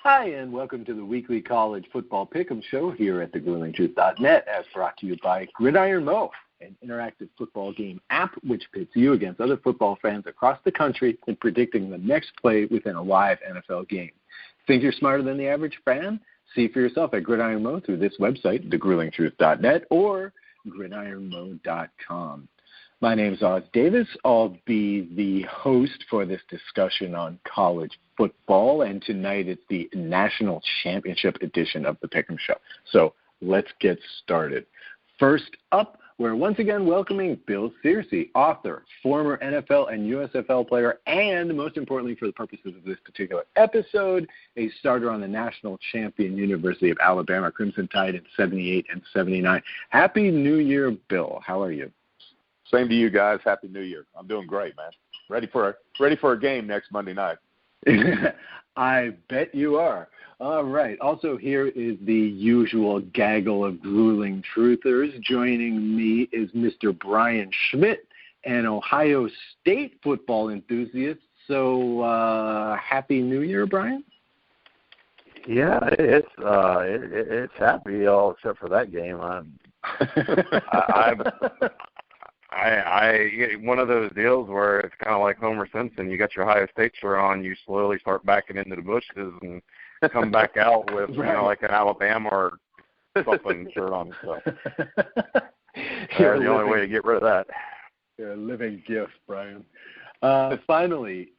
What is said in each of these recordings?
Hi, and welcome to the weekly college football pick'em show here at thegruelingtruth.net, as brought to you by Gridiron Mo, an interactive football game app which pits you against other football fans across the country in predicting the next play within a live NFL game. Think you're smarter than the average fan? See for yourself at Gridiron Mo through this website, thegruelingtruth.net, or gridironmo.com. My name is Oz Davis. I'll be the host for this discussion on college football, and tonight it's the National Championship edition of the Pick'em Show. So let's get started. First up, we're once again welcoming Bill Searcy, author, former NFL and USFL player, and most importantly for the purposes of this particular episode, a starter on the national champion University of Alabama-Clemson Tide in 78 and 79. Happy New Year, Bill. How are you? Same to you guys. Happy New Year. I'm doing great, man. Ready for a game next Monday night. I bet you are. All right. Also here is the usual gaggle of grueling truthers. Joining me is Mr. Brian Schmidt, an Ohio State football enthusiast. So Happy New Year, Brian. Yeah, it's happy, all except for that game. I one of those deals where it's kind of like Homer Simpson. You got your Ohio State shirt on, you slowly start backing into the bushes and come back out with like an Alabama or something shirt on. So that's the only way to get rid of that. You're a living gift, Brian. Finally,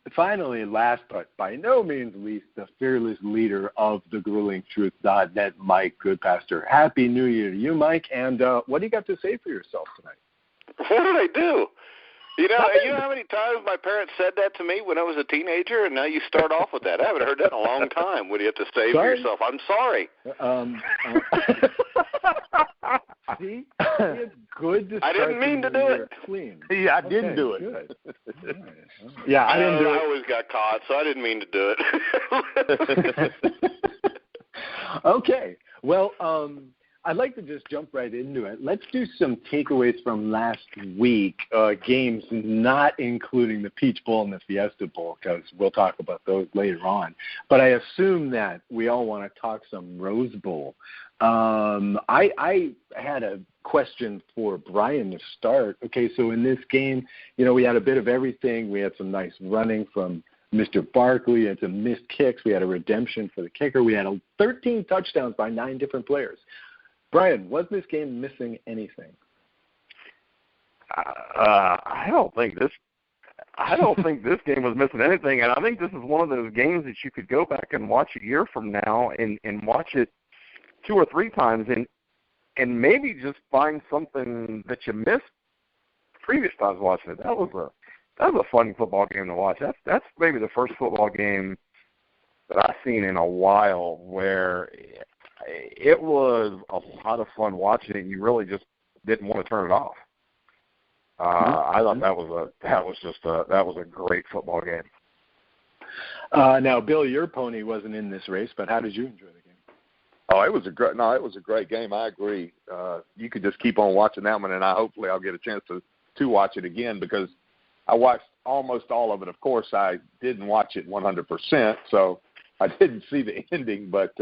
last but by no means least, the fearless leader of the gruelingtruth.net, Mike Goodpaster. Happy New Year to you, Mike. And what do you got to say for yourself tonight? What did I do? You know how many times my parents said that to me when I was a teenager, and now you start off with that. I haven't heard that in a long time. What do you have to say for yourself? I'm sorry. See, it's good to start. I didn't mean to do it. Clean. Yeah, I didn't do it. Good. Right. Yeah, I didn't do it. I always got caught, so I didn't mean to do it. Okay. Well, I'd like to just jump right into it. Let's do some takeaways from last week, games not including the Peach Bowl and the Fiesta Bowl, because we'll talk about those later on. But I assume that we all want to talk some Rose Bowl. I had a question for Brian to start. Okay, so in this game, we had a bit of everything. We had some nice running from Mr. Barkley. We had some missed kicks. We had a redemption for the kicker. We had 13 touchdowns by 9 different players. Brian, was this game missing anything? I don't think this game was missing anything, and I think this is one of those games that you could go back and watch a year from now and watch it 2 or 3 times and maybe just find something that you missed previous times watching it. That was a fun football game to watch. That's maybe the first football game that I've seen in a while where it was a lot of fun watching it. You really just didn't want to turn it off. I thought that was a great football game. Now, Bill, your pony wasn't in this race, but how did you enjoy the game? Oh, it was a great game. I agree. You could just keep on watching that one, and hopefully I'll get a chance to watch it again because I watched almost all of it. Of course, I didn't watch it 100%, so I didn't see the ending, but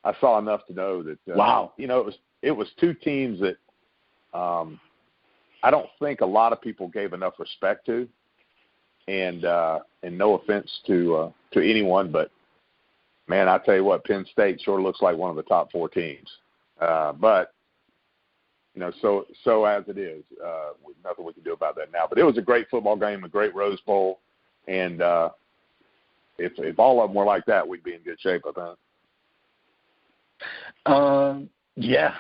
I saw enough to know that wow. It was 2 teams that I don't think a lot of people gave enough respect to, and no offense to anyone, but man, I tell you what, Penn State sure looks like one of the top 4 teams. But so as it is, nothing we can do about that now. But it was a great football game, a great Rose Bowl, and if all of them were like that, we'd be in good shape, I think. Yeah,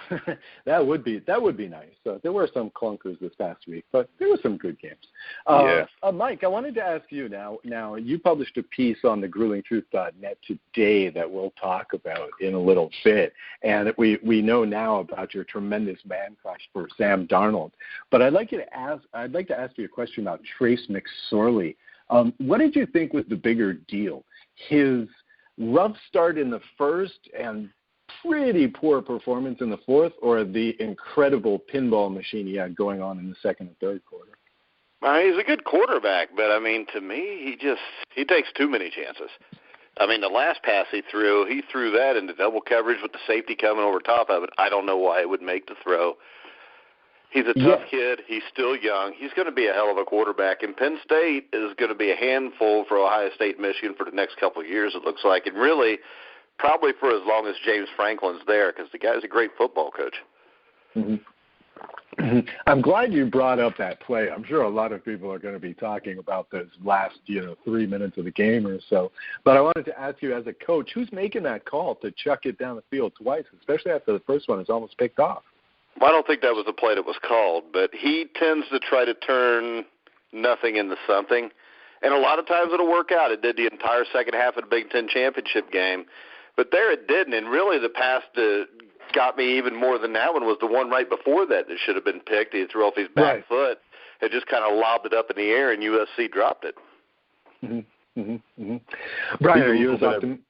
that would be nice. There were some clunkers this past week, but there were some good games. Yeah. Mike, I wanted to ask you now. You published a piece on the gruelingtruth.net today that we'll talk about in a little bit, and we know now about your tremendous man crush for Sam Darnold. But I'd like to ask you a question about Trace McSorley. What did you think was the bigger deal? His rough start in the first and pretty poor performance in the fourth, or the incredible pinball machine he had going on in the second and third quarter? He's a good quarterback, but, to me, he takes too many chances. I mean, the last pass he threw that into double coverage with the safety coming over top of it. I don't know why it would make the throw. He's a tough kid. He's still young. He's going to be a hell of a quarterback. And Penn State is going to be a handful for Ohio State and Michigan for the next couple of years, it looks like. And really, probably for as long as James Franklin's there, because the guy's a great football coach. Mm-hmm. I'm glad you brought up that play. I'm sure a lot of people are going to be talking about those last, 3 minutes of the game or so. But I wanted to ask you, as a coach, who's making that call to chuck it down the field twice, especially after the first one is almost picked off? Well, I don't think that was the play that was called, but he tends to try to turn nothing into something. And a lot of times it'll work out. It did the entire second half of the Big Ten championship game. But there it didn't. And really the pass that got me even more than that one was the one right before that should have been picked. He threw off his back foot. It just kind of lobbed it up in the air, and USC dropped it. Mm-hmm. Mm-hmm. Mm-hmm. Brian, are you as optimistic?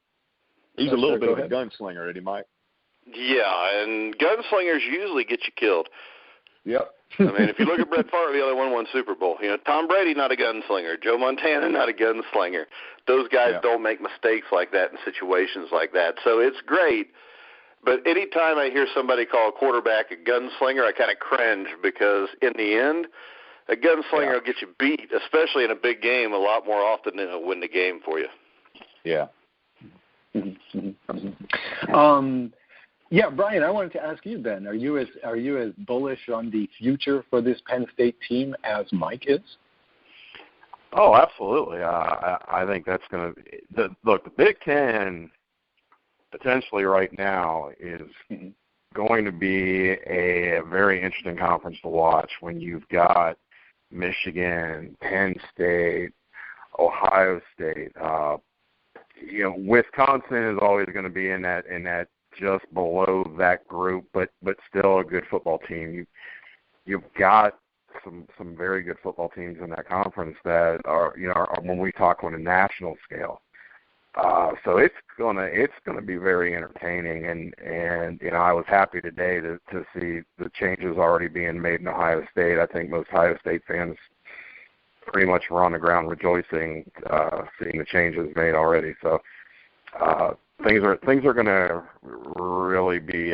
He's a little bit of a gunslinger, isn't he, Mike? Yeah, and gunslingers usually get you killed. Yep. I mean, if you look at Brett Favre, the other one Super Bowl. Tom Brady, not a gunslinger. Joe Montana, not a gunslinger. Those guys don't make mistakes like that in situations like that. So it's great. But anytime I hear somebody call a quarterback a gunslinger, I kind of cringe because in the end, a gunslinger will get you beat, especially in a big game, a lot more often than it'll win the game for you. Yeah. Yeah, Brian, I wanted to ask you then, are you as bullish on the future for this Penn State team as Mike is? Oh, absolutely. I think that's going to – look, the Big Ten potentially right now is going to be a very interesting conference to watch when you've got Michigan, Penn State, Ohio State. Wisconsin is always going to be in that just below that group, but still a good football team. You've got some very good football teams in that conference that are when we talk on a national scale. So it's gonna be very entertaining, and I was happy today to see the changes already being made in Ohio State. I think most Ohio State fans pretty much were on the ground rejoicing, seeing the changes made already. So things are going to really be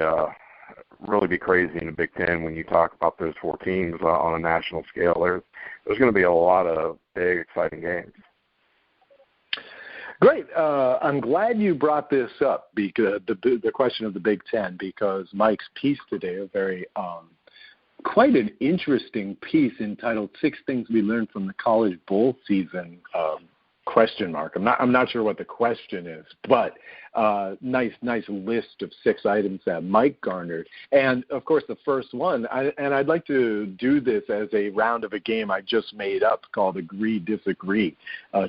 crazy in the Big Ten when you talk about those four teams on a national scale. There's going to be a lot of big, exciting games. Great. I'm glad you brought this up, because the question of the Big Ten, because Mike's piece today, a very quite an interesting piece entitled 6 Things We Learned from the College Bowl Season, ? I'm not sure what the question is, but nice list of 6 items that Mike garnered. And, of course, the first one, I'd like to do this as a round of a game I just made up called Agree, Disagree.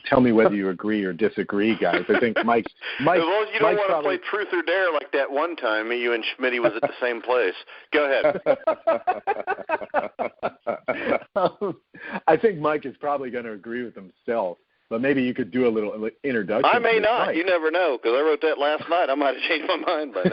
Tell me whether you agree or disagree, guys. I think Mike. As long as you don't want to play Truth or Dare like that one time, you and Schmitty was at the same place. Go ahead. I think Mike is probably going to agree with himself. But maybe you could do a little introduction. I may not. You never know, because I wrote that last night. I might have changed my mind by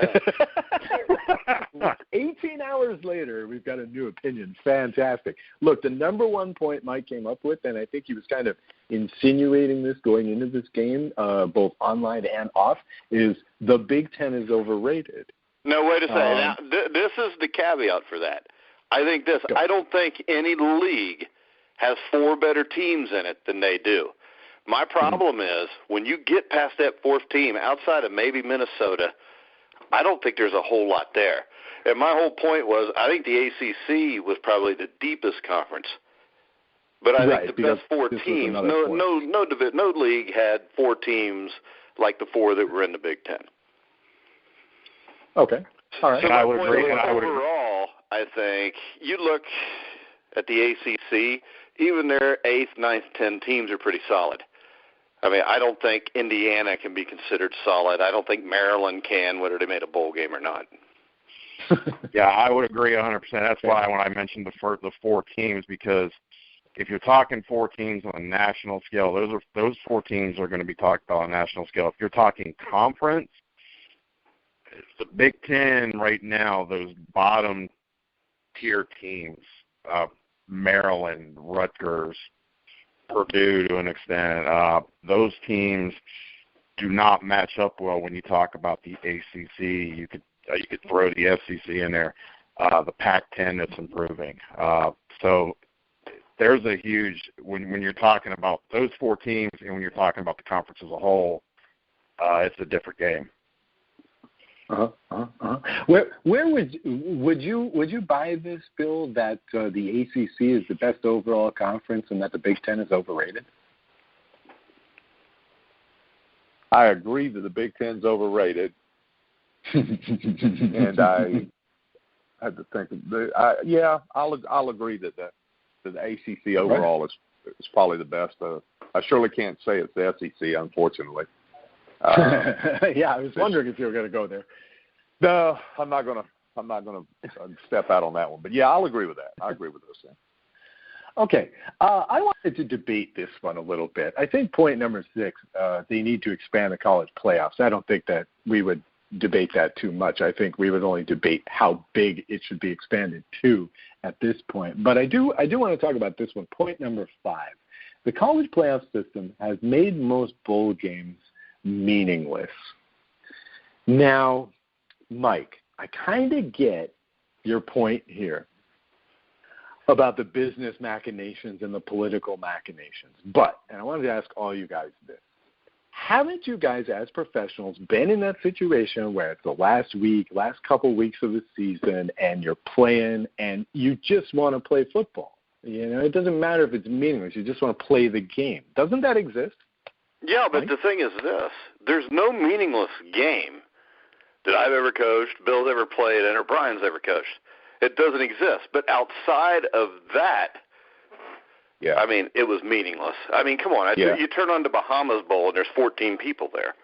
now. 18 hours later, we've got a new opinion. Fantastic. Look, the number one point Mike came up with, and I think he was kind of insinuating this going into this game, both online and off, is the Big Ten is overrated. No, wait a second. Now, this is the caveat for that. I think this. I don't think any league has 4 better teams in it than they do. My problem is when you get past that 4th team, outside of maybe Minnesota, I don't think there's a whole lot there. And my whole point was I think the ACC was probably the deepest conference. But I think the best 4 teams, no league had 4 teams like the 4 that were in the Big Ten. Okay. All right. So I would agree. Overall, I think you look at the ACC, even their 8th, 9th, 10 teams are pretty solid. I mean, I don't think Indiana can be considered solid. I don't think Maryland can, whether they made a bowl game or not. Yeah, I would agree 100%. That's why when I mentioned the 4 teams, because if you're talking 4 teams on a national scale, those 4 teams are going to be talked about on a national scale. If you're talking conference, the Big Ten right now, those bottom tier teams, Maryland, Rutgers, Purdue to an extent, those teams, do not match up well when you talk about the ACC. You could throw the SEC in there. The Pac-10 that's improving. So there's a huge when you're talking about those four teams and when you're talking about the conference as a whole, it's a different game. Where would you buy this, Bill, that the ACC is the best overall conference and that the Big Ten is overrated? I agree that the Big Ten's overrated, and I had to think. I'll agree that the ACC overall is probably the best. I surely can't say it's the SEC, unfortunately. I was wondering if you were going to go there. No, I'm not going to step out on that one. But yeah, I'll agree with that. I agree with those things. Okay, I wanted to debate this one a little bit. I think point number 6, they need to expand the college playoffs. I don't think that we would debate that too much. I think we would only debate how big it should be expanded to at this point. But I do want to talk about this one. Point number 5, the college playoff system has made most bowl games meaningless. Now, Mike, I kind of get your point here about the business machinations and the political machinations. But, and I wanted to ask all you guys this, haven't you guys as professionals been in that situation where it's the last couple weeks of the season and you're playing and you just want to play football? You know, it doesn't matter if it's meaningless. You just want to play the game. Doesn't that exist? Yeah, but the thing is this. There's no meaningless game that I've ever coached, Bill's ever played in, or Brian's ever coached. It doesn't exist. But outside of that, I mean, it was meaningless. I mean, come on. You turn on the Bahamas Bowl and there's 14 people there.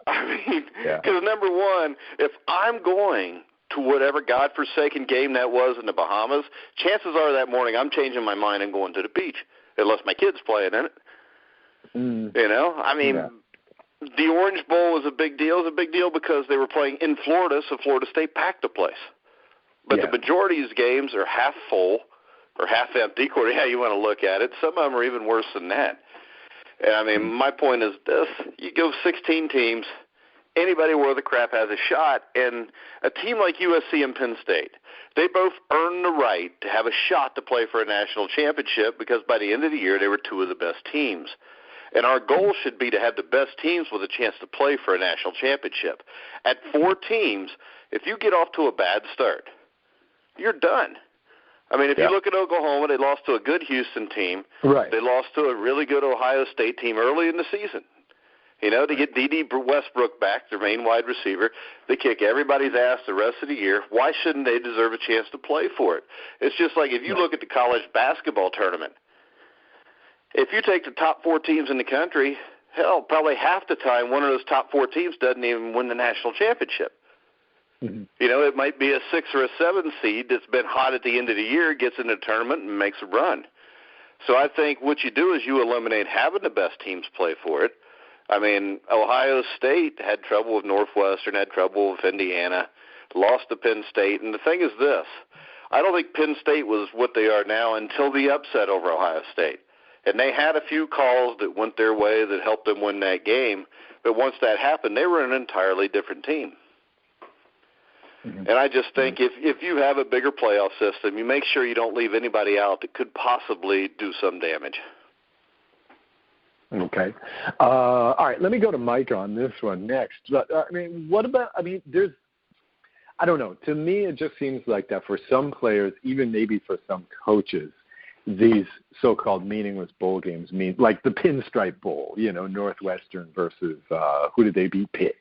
I mean, because number one, if I'm going to whatever godforsaken game that was in the Bahamas, chances are that morning I'm changing my mind and going to the beach, unless my kid's playing in it. You know? I mean, the Orange Bowl was a big deal. It was a big deal because they were playing in Florida, so Florida State packed the place. But the majority of these games are half full or half empty, according to how you want to look at it. Some of them are even worse than that. And, I mean, my point is this. You go 16 teams, anybody worth a crap has a shot, and a team like USC and Penn State, they both earn the right to have a shot to play for a national championship because by the end of the year they were two of the best teams. And our goal should be to have the best teams with a chance to play for a national championship. At 4 teams, if you get off to a bad start, you're done. I mean, if you look at Oklahoma, they lost to a good Houston team. Right. They lost to a really good Ohio State team early in the season. You know, to get D.D. Westbrook back, their main wide receiver, they kick everybody's ass the rest of the year. Why shouldn't they deserve a chance to play for it? It's just like if you look at the college basketball tournament, if you take the top 4 teams in the country, hell, probably half the time one of those top 4 teams doesn't even win the national championship. You know, it might be a 6 or a 7 seed that's been hot at the end of the year, gets in the tournament and makes a run. So I think what you do is you eliminate having the best teams play for it. I mean, Ohio State had trouble with Northwestern, had trouble with Indiana, lost to Penn State. And the thing is this, I don't think Penn State was what they are now until the upset over Ohio State. And they had a few calls that went their way that helped them win that game. But once that happened, they were an entirely different team. And I just think if you have a bigger playoff system, you make sure you don't leave anybody out that could possibly do some damage. Okay. All right, let me go to Mike on this one next. I mean, what about, I mean, there's, I don't know. To me, it just seems like that for some players, even maybe for some coaches, these so-called meaningless bowl games mean, like the Pinstripe Bowl, you know, Northwestern versus, who did they beat? Pitt.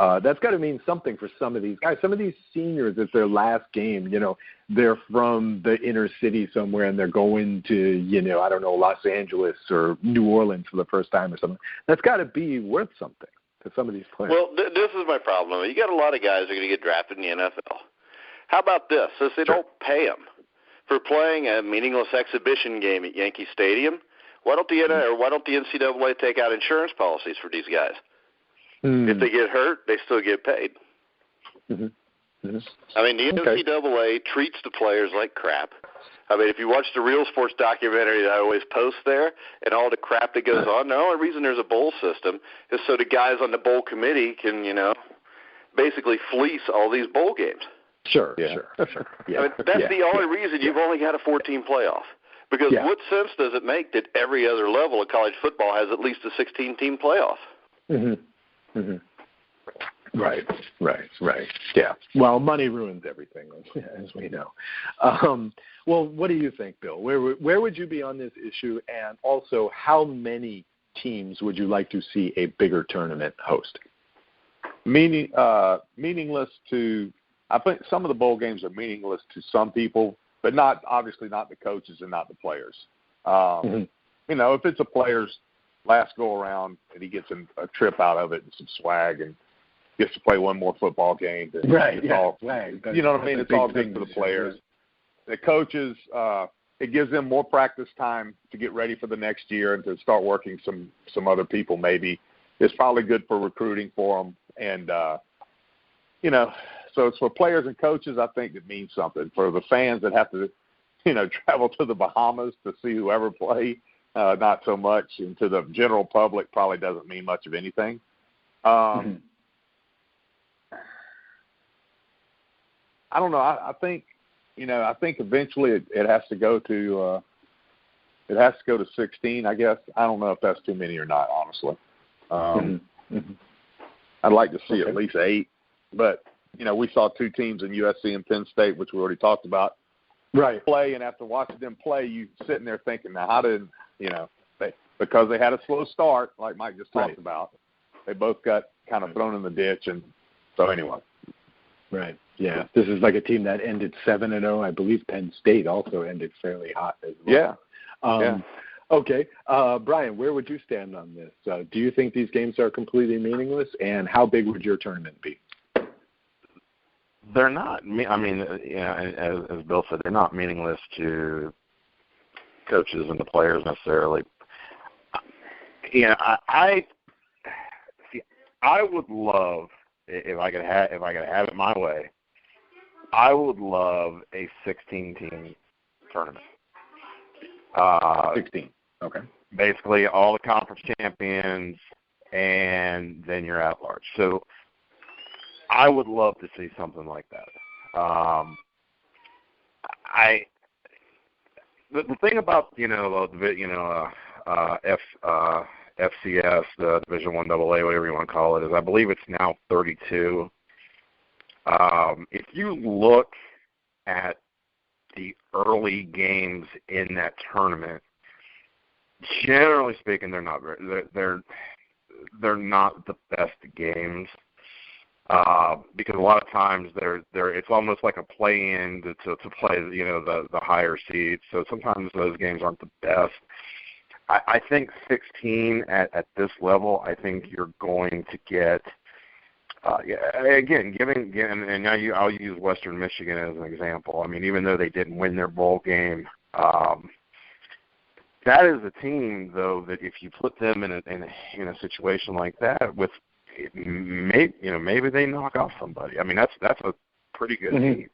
That's got to mean something for some of these guys. Some of these seniors, it's their last game. You know, they're from the inner city somewhere and they're going to, you know, I don't know, Los Angeles or New Orleans for the first time or something. That's got to be worth something to some of these players. Well, this is my problem. You got a lot of guys that are going to get drafted in the NFL. How about this? Since they don't pay them for playing a meaningless exhibition game at Yankee Stadium, why don't the NCAA take out insurance policies for these guys? If they get hurt, they still get paid. I mean, the NCAA treats the players like crap. I mean, if you watch the Real Sports documentary that I always post there and all the crap that goes on, the only reason there's a bowl system is so the guys on the bowl committee can, basically fleece all these bowl games. Sure. I mean, that's the only reason you've only got a 14 playoff. Because what sense does it make that every other level of college football has at least a 16-team playoff? Mm-hmm. Mm-hmm. Right. Yeah. Well, money ruins everything, as we know. Well, what do you think, Bill? Where would you be on this issue? And also, how many teams would you like to see a bigger tournament host? Meaningless to – I think some of the bowl games are meaningless to some people, but obviously not the coaches and not the players. If it's a player's last go-around and he gets a trip out of it and some swag and gets to play one more football game. Right, swag. You know what I mean? It's all good for the players. The coaches, it gives them more practice time to get ready for the next year and to start working some other people maybe. It's probably good for recruiting for them. And, so it's for players and coaches, I think it means something. For the fans that have to, travel to the Bahamas to see whoever play, not so much. And to the general public, probably doesn't mean much of anything. I don't know. I think eventually it has to go to 16. I guess I don't know if that's too many or not. Honestly, I'd like to see at least 8. But we saw 2 teams in USC and Penn State, which we already talked about, play. And after watching them play, you sitting there thinking, now how did because they had a slow start, like Mike just talked about, they both got kind of thrown in the ditch, and so anyway. Right. Yeah. This is like a team that ended 7-0. I believe Penn State also ended fairly hot as well. Yeah. Okay. Brian, where would you stand on this? Do you think these games are completely meaningless, and how big would your tournament be? They're not. I mean, as Bill said, they're not meaningless to coaches and the players necessarily. I would love, if I could have it my way, I would love a 16-team tournament. 16. Okay. Basically, all the conference champions, and then you're at large. So I would love to see something like that. The thing about FCS, the Division I AA, whatever you want to call it, is I believe it's now 32. If you look at the early games in that tournament, generally speaking, they're not the best games. Because a lot of times it's almost like a play-in to play the higher seeds. So sometimes those games aren't the best. I think 16 at this level, I think you're going to get and now I'll use Western Michigan as an example. I mean, even though they didn't win their bowl game, that is a team though that if you put them in a situation like that with maybe they knock off somebody. I mean, that's a pretty good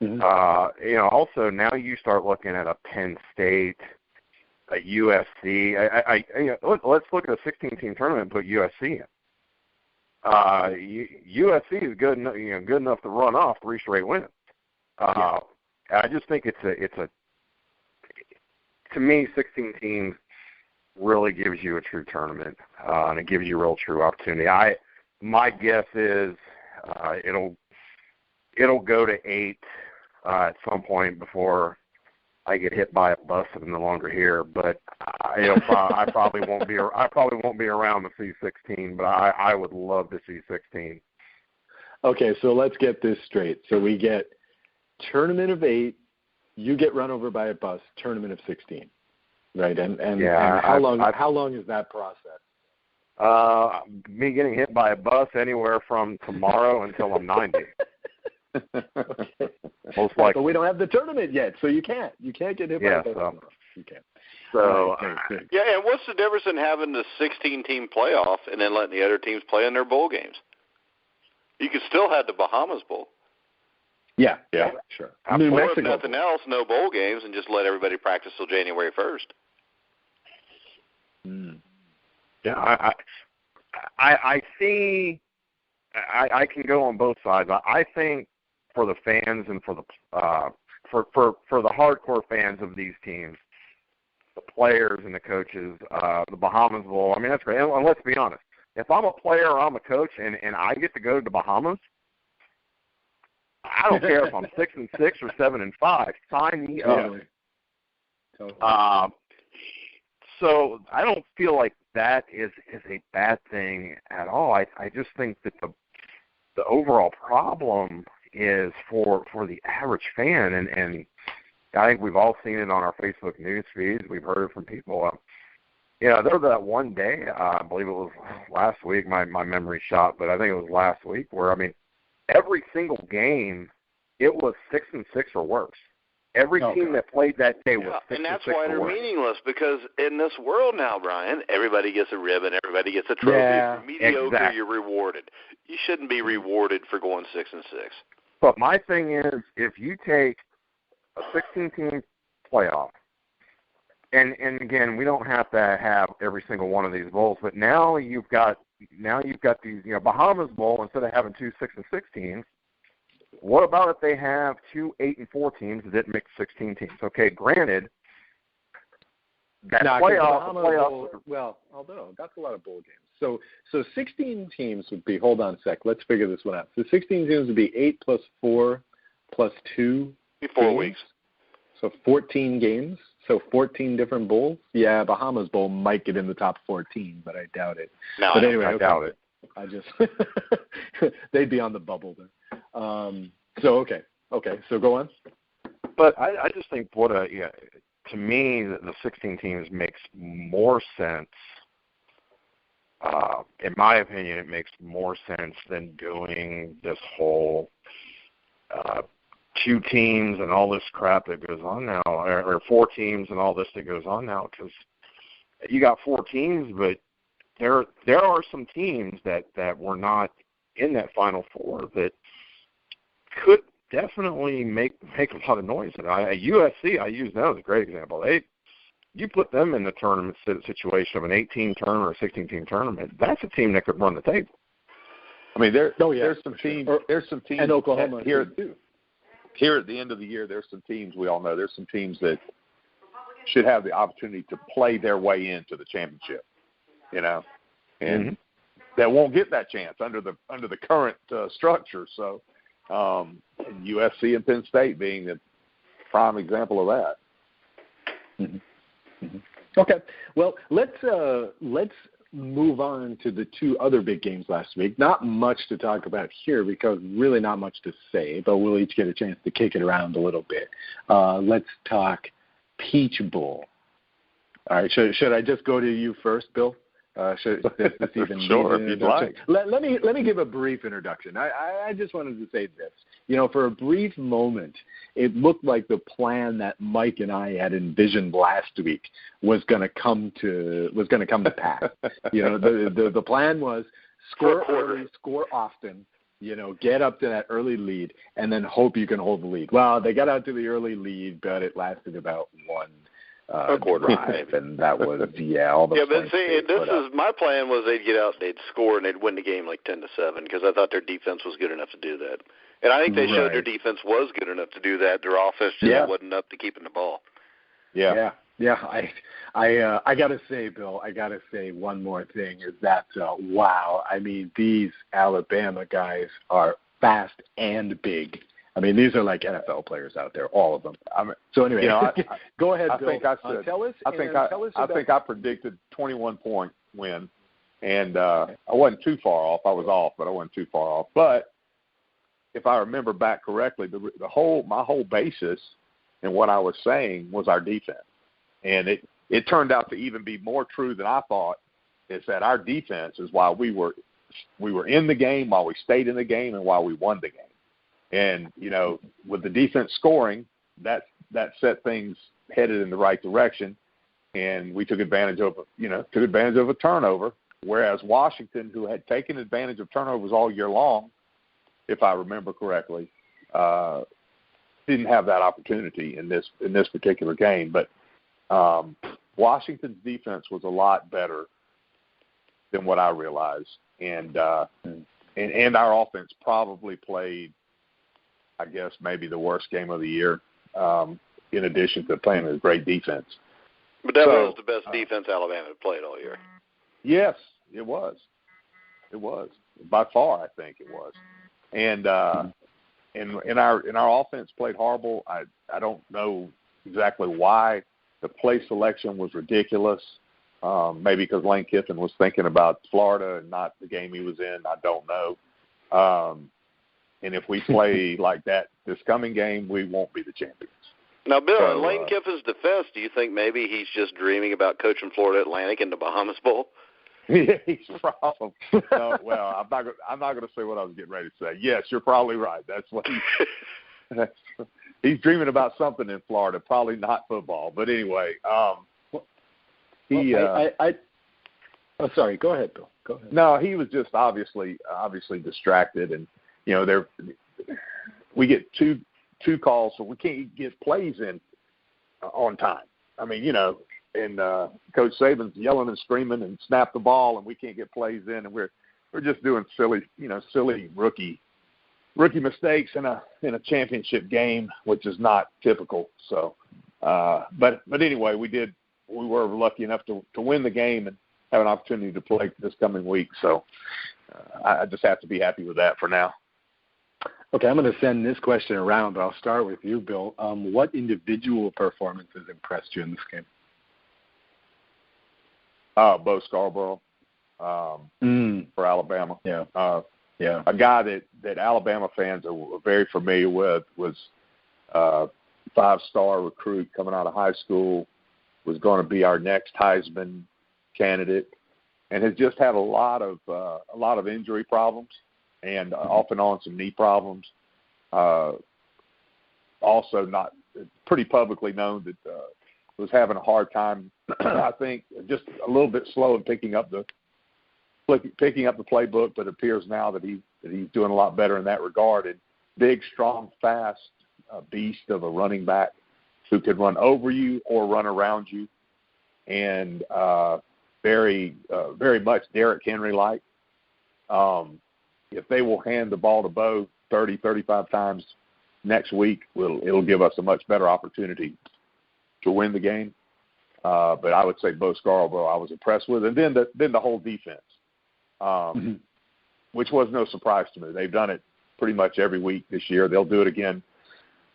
team. Also now you start looking at a Penn State, a USC. Let's look at a 16-team tournament and put USC in. USC is good enough to run off 3 straight wins. I just think to me, 16 teams really gives you a true tournament, and it gives you a real true opportunity. My guess is it'll go to 8 at some point before I get hit by a bus and I'm no longer here. But I probably won't be around to see 16. But I would love to see 16. Okay, so let's get this straight. So we get tournament of 8. You get run over by a bus. Tournament of 16. Right, and how long is that process? Me getting hit by a bus anywhere from tomorrow until I'm 90. Okay. Most likely. But we don't have the tournament yet, so you can't get hit by a bus tomorrow. You can't. So and what's the difference in having the 16-team playoff and then letting the other teams play in their bowl games? You could still have the Bahamas Bowl. Yeah, sure. New Or Mexico. if nothing else, no bowl games, and just let everybody practice till January 1st. Yeah, I see. I can go on both sides. I think for the fans and for the for the hardcore fans of these teams, the players and the coaches, the Bahamas Bowl. I mean, that's great. And let's be honest. If I'm a player or I'm a coach and I get to go to the Bahamas, I don't care if I'm 6-6 or 7-5. Sign me up. Totally. So I don't feel like that is a bad thing at all. I just think that the overall problem is for the average fan, and I think we've all seen it on our Facebook news feeds. We've heard it from people. There was that one day, I believe it was last week, my memory shot, but I think it was last week, where, I mean, every single game, it was 6-6 or worse. Every team that played that day was 6-6 or worse. And that's why they're meaningless, because in this world now, Brian, everybody gets a ribbon, everybody gets a trophy. If you're mediocre, you're rewarded. You shouldn't be rewarded for going 6-6. But my thing is, if you take a 16-team playoff, and again, we don't have to have every single one of these bowls, but now you've got these, Bahamas Bowl, instead of having 2 6-6 teams. What about if they have 2 8-4 teams that mix 16 teams? Okay, granted, that playoff. Well, although that's a lot of bowl games. So 16 teams would be. Hold on a sec. Let's figure this one out. So 16 teams would be 8 plus 4 plus 2. 4 weeks. So 14 games. So 14 different bowls. Yeah, Bahamas Bowl might get in the top 14, but I doubt it. No, but anyway, I doubt it. I just they'd be on the bubble then. So so go on. But I just think to me the 16 teams makes more sense. In my opinion, it makes more sense than doing this whole 2 teams and all this crap that goes on now, or 4 teams and all this that goes on now. Because you got 4 teams, but there are some teams that were not in that Final Four that could definitely make a lot of noise. And USC, I use them as a great example. You put them in the tournament situation of an 18 tournament or 16-team tournament, that's a team that could run the table. I mean, there's some teams. There's some teams. And Oklahoma here at the end of the year, there's some teams we all know. There's some teams that should have the opportunity to play their way into the championship. And that won't get that chance under the current structure. So USC and Penn State being the prime example of that. Okay, well let's move on to the 2 other big games last week. Not much to talk about here because really not much to say, but we'll each get a chance to kick it around a little bit. Let's talk Peach Bowl. All right, should I just go to you first, Bill? Should this even sure, if you'd like. Let me give a brief introduction. I just wanted to say this. For a brief moment, it looked like the plan that Mike and I had envisioned last week was going to come to pass. The plan was score early, score often. Get up to that early lead, and then hope you can hold the lead. Well, they got out to the early lead, but it lasted about one quarter drive, and that was all the but see, my plan was they'd get out, they'd score, and they'd win the game like 10-7 because I thought their defense was good enough to do that, and I think they showed their defense was good enough to do that. Their offense just wasn't up to keeping the ball. Yeah. I gotta say, Bill, one more thing is that wow. I mean, these Alabama guys are fast and big. I mean, these are like NFL players out there, all of them. So anyway, go ahead, Bill. I think I predicted 21-point win, and I wasn't too far off. I was off, but I wasn't too far off. But if I remember back correctly, my whole basis in what I was saying was our defense, and it turned out to even be more true than I thought. Is that our defense is why we were in the game, why we stayed in the game, and why we won the game. And, with the defense scoring, that set things headed in the right direction. And we took advantage of a turnover, whereas Washington, who had taken advantage of turnovers all year long, if I remember correctly, didn't have that opportunity in this particular game. But Washington's defense was a lot better than what I realized, and our offense probably played, I guess, maybe the worst game of the year, in addition to playing a great defense. But that was the best defense Alabama had played all year. Yes, it was. It was by far. I think it was, and our offense played horrible. I don't know exactly why. The play selection was ridiculous. Maybe because Lane Kiffin was thinking about Florida and not the game he was in. I don't know. And if we play like that this coming game, we won't be the champions. Now, Bill, in Lane Kiffin's defense, do you think maybe he's just dreaming about coaching Florida Atlantic in the Bahamas Bowl? Yeah, he's probably. No, well, I'm not going to say what I was getting ready to say. Yes, you're probably right. That's what he's dreaming about something in Florida. Probably not football, but anyway. Sorry. Go ahead, Bill. Go ahead. No, he was just obviously distracted, and we get two calls, so we can't get plays in on time. I mean, and Coach Saban's yelling and screaming and snap the ball, and we can't get plays in, and we're just doing silly rookie mistakes in a championship game, which is not typical. So, but anyway, we were lucky enough to win the game and have an opportunity to play this coming week. So I just have to be happy with that for now. Okay, I'm going to send this question around, but I'll start with you, Bill. What individual performances impressed you in this game? Bo Scarborough for Alabama. Yeah. A guy that Alabama fans are very familiar with was a 5-star recruit coming out of high school, was going to be our next Heisman candidate, and has just had a lot of injury problems and off and on some knee problems. Also, not pretty publicly known that was having a hard time. I think just a little bit slow in picking up the playbook, but it appears now that he's doing a lot better in that regard. And big, strong, fast beast of a running back who could run over you or run around you, and very much Derrick Henry-like. If they will hand the ball to Bo 30, 35 times next week, it'll give us a much better opportunity to win the game. But I would say Bo Scarborough I was impressed with. And then the whole defense, which was no surprise to me. They've done it pretty much every week this year. They'll do it again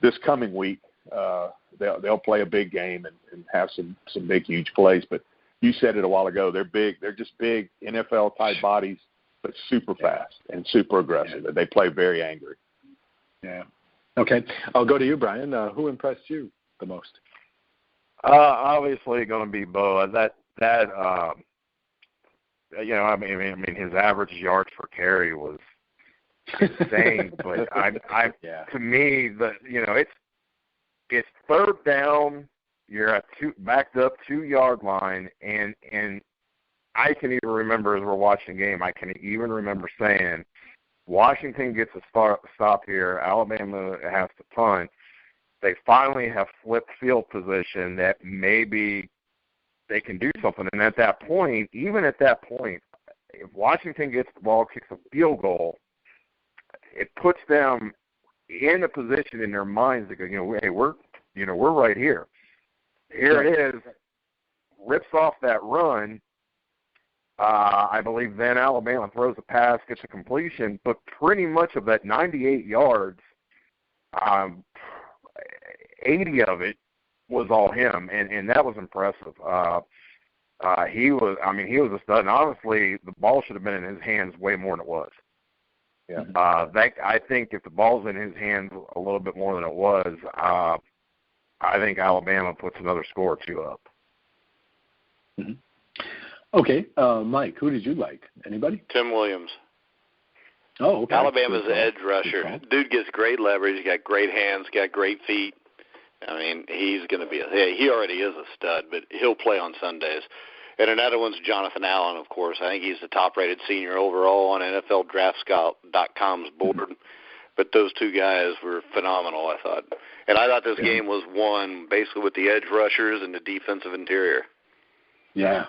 this coming week. They'll play a big game and have some big, huge plays. But you said it a while ago. They're big. They're just big NFL-type bodies, but super fast and super aggressive. They play very angry. Yeah. Okay. I'll go to you, Brian. Who impressed you the most? Obviously going to be Bo. I mean, his average yards per carry was insane. But to me, it's third down. You're at backed up 2-yard line, and I can even remember as we're watching the game, I can even remember saying, Washington gets a stop here. Alabama has to punt. They finally have flipped field position that maybe they can do something. And at that point, if Washington gets the ball, kicks a field goal, it puts them in a position in their minds to go, hey, we're right here. Here it is. Rips off that run. I believe then Alabama throws a pass, gets a completion, but pretty much of that 98 yards, 80 of it was all him, and that was impressive. He was a stud, and honestly, the ball should have been in his hands way more than it was. Yeah. I think if the ball's in his hands a little bit more than it was, I think Alabama puts another score or two up. Mm-hmm. Okay, Mike, who did you like? Anybody? Tim Williams. Oh, okay. Alabama's edge rusher. Dude gets great leverage. He's got great hands, got great feet. I mean, he's going to be he already is a stud, but he'll play on Sundays. And another one's Jonathan Allen, of course. I think he's the top-rated senior overall on NFLDraftScout.com's board. But those two guys were phenomenal, I thought. And I thought this game was won basically with the edge rushers and the defensive interior. Yeah.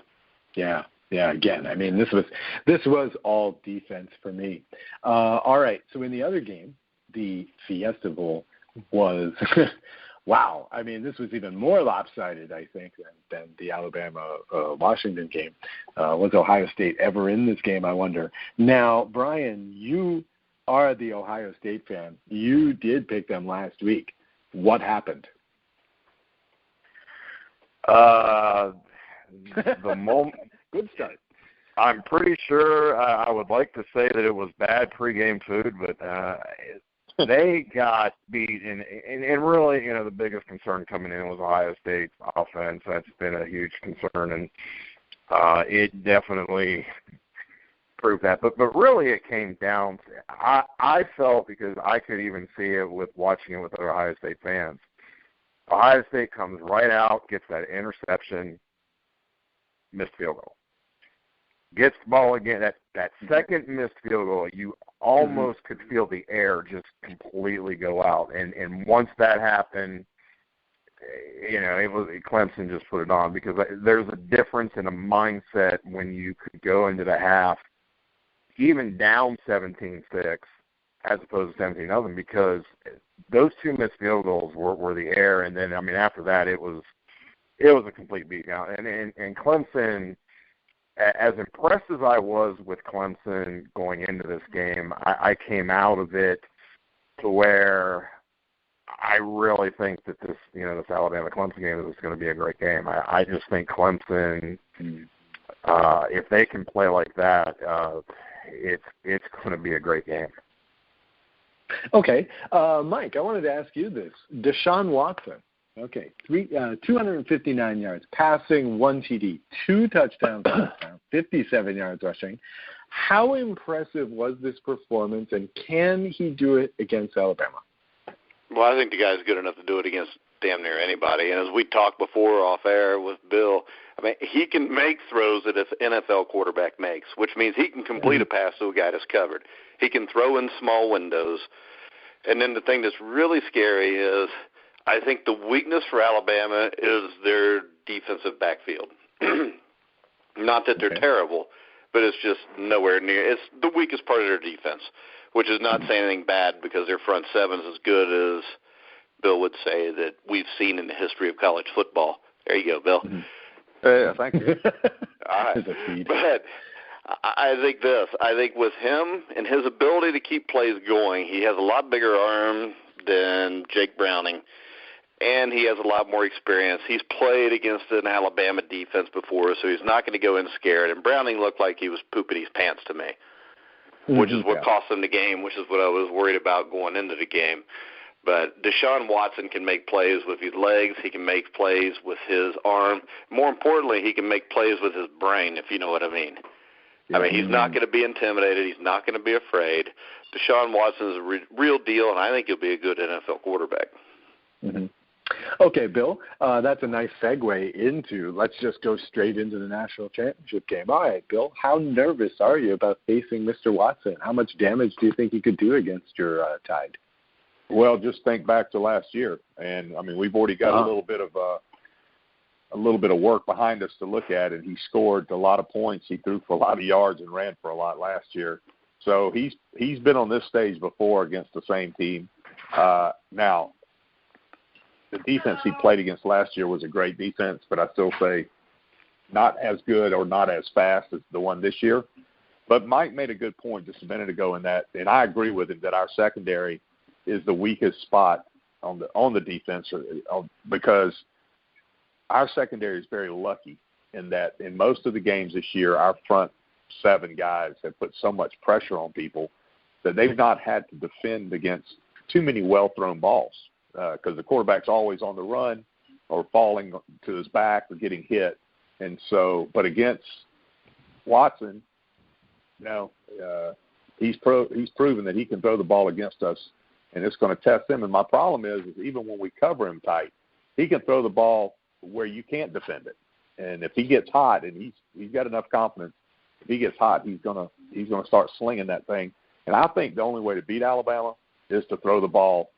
Again, I mean, this was all defense for me. All right. So in the other game, the Fiesta Bowl was wow. I mean, this was even more lopsided, I think, than the Alabama-Washington game. Was Ohio State ever in this game, I wonder? Now, Brian, you are the Ohio State fan. You did pick them last week. What happened? The moment. Good start. I'm pretty sure I would like to say that it was bad pregame food, but they got beat. And really, the biggest concern coming in was Ohio State's offense. That's been a huge concern, and it definitely proved that. But really, it came down to I felt, because I could even see it with watching it with other Ohio State fans. Ohio State comes right out, gets that interception, missed field goal. Gets the ball again. That second missed field goal, you almost could feel the air just completely go out. And once that happened, it was Clemson just put it on, because there's a difference in a mindset when you could go into the half even down 17-6 as opposed to 17-0, because those two missed field goals were the air. And then, after that, it was a complete beatdown. And Clemson, as impressed as I was with Clemson going into this game, I came out of it to where I really think that this Alabama-Clemson game is going to be a great game. I just think Clemson, if they can play like that, it's going to be a great game. Okay. Mike, I wanted to ask you this. Deshaun Watson. Okay, 259 yards passing, 1 TD, 2 touchdowns, 57 yards rushing. How impressive was this performance, and can he do it against Alabama? Well, I think the guy's good enough to do it against damn near anybody. And as we talked before off air with Bill, he can make throws that an NFL quarterback makes, which means he can complete a pass to a guy that's covered. He can throw in small windows. And then the thing that's really scary is, I think the weakness for Alabama is their defensive backfield. Not that they're terrible, but it's just nowhere near. It's the weakest part of their defense, which is not saying anything bad, because their front seven is as good as Bill would say that we've seen in the history of college football. There you go, Bill. Yeah, thank you. All right. But I think this. I think with him and his ability to keep plays going, he has a lot bigger arm than Jake Browning. And he has a lot more experience. He's played against an Alabama defense before, so he's not going to go in scared. And Browning looked like he was pooping his pants to me, which is what cost him the game, which is what I was worried about going into the game. But Deshaun Watson can make plays with his legs. He can make plays with his arm. More importantly, he can make plays with his brain, if you know what I mean. He's not going to be intimidated. He's not going to be afraid. Deshaun Watson is a real deal, and I think he'll be a good NFL quarterback. Mm-hmm. Okay, Bill, that's a nice segue into, let's just go straight into the national championship game. All right, Bill, how nervous are you about facing Mr. Watson? How much damage do you think he could do against your Tide? Well, just think back to last year, and we've already got a little bit of work behind us to look at, and he scored a lot of points. He threw for a lot of yards and ran for a lot last year. So he's been on this stage before against the same team. Now, the defense he played against last year was a great defense, but I still say not as good or not as fast as the one this year. But Mike made a good point just a minute ago in that, and I agree with him, that our secondary is the weakest spot on the defense, because our secondary is very lucky in that in most of the games this year, our front seven guys have put so much pressure on people that they've not had to defend against too many well-thrown balls. Because the quarterback's always on the run or falling to his back or getting hit. And so, but against Watson, he's proven that he can throw the ball against us, and it's going to test him. And my problem is even when we cover him tight, he can throw the ball where you can't defend it. And if he gets hot, and he's got enough confidence, if he gets hot, he's gonna start slinging that thing. And I think the only way to beat Alabama is to throw the ball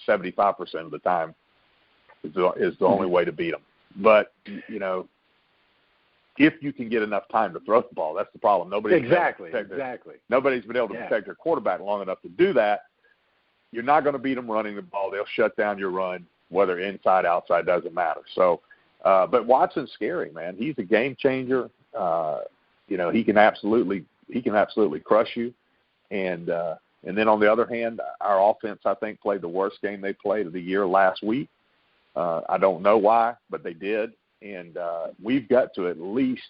75% of the time is the only way to beat them. But, you know, if you can get enough time to throw the ball, that's the problem. Nobody's been able to protect their quarterback long enough to do that. You're not going to beat them running the ball. They'll shut down your run, whether inside, outside, doesn't matter. So, but Watson's scary, man. He's a game changer. You know, he can absolutely crush you. And then on the other hand, our offense, I think, played the worst game they played of the year last week. I don't know why, but they did. And we've got to at least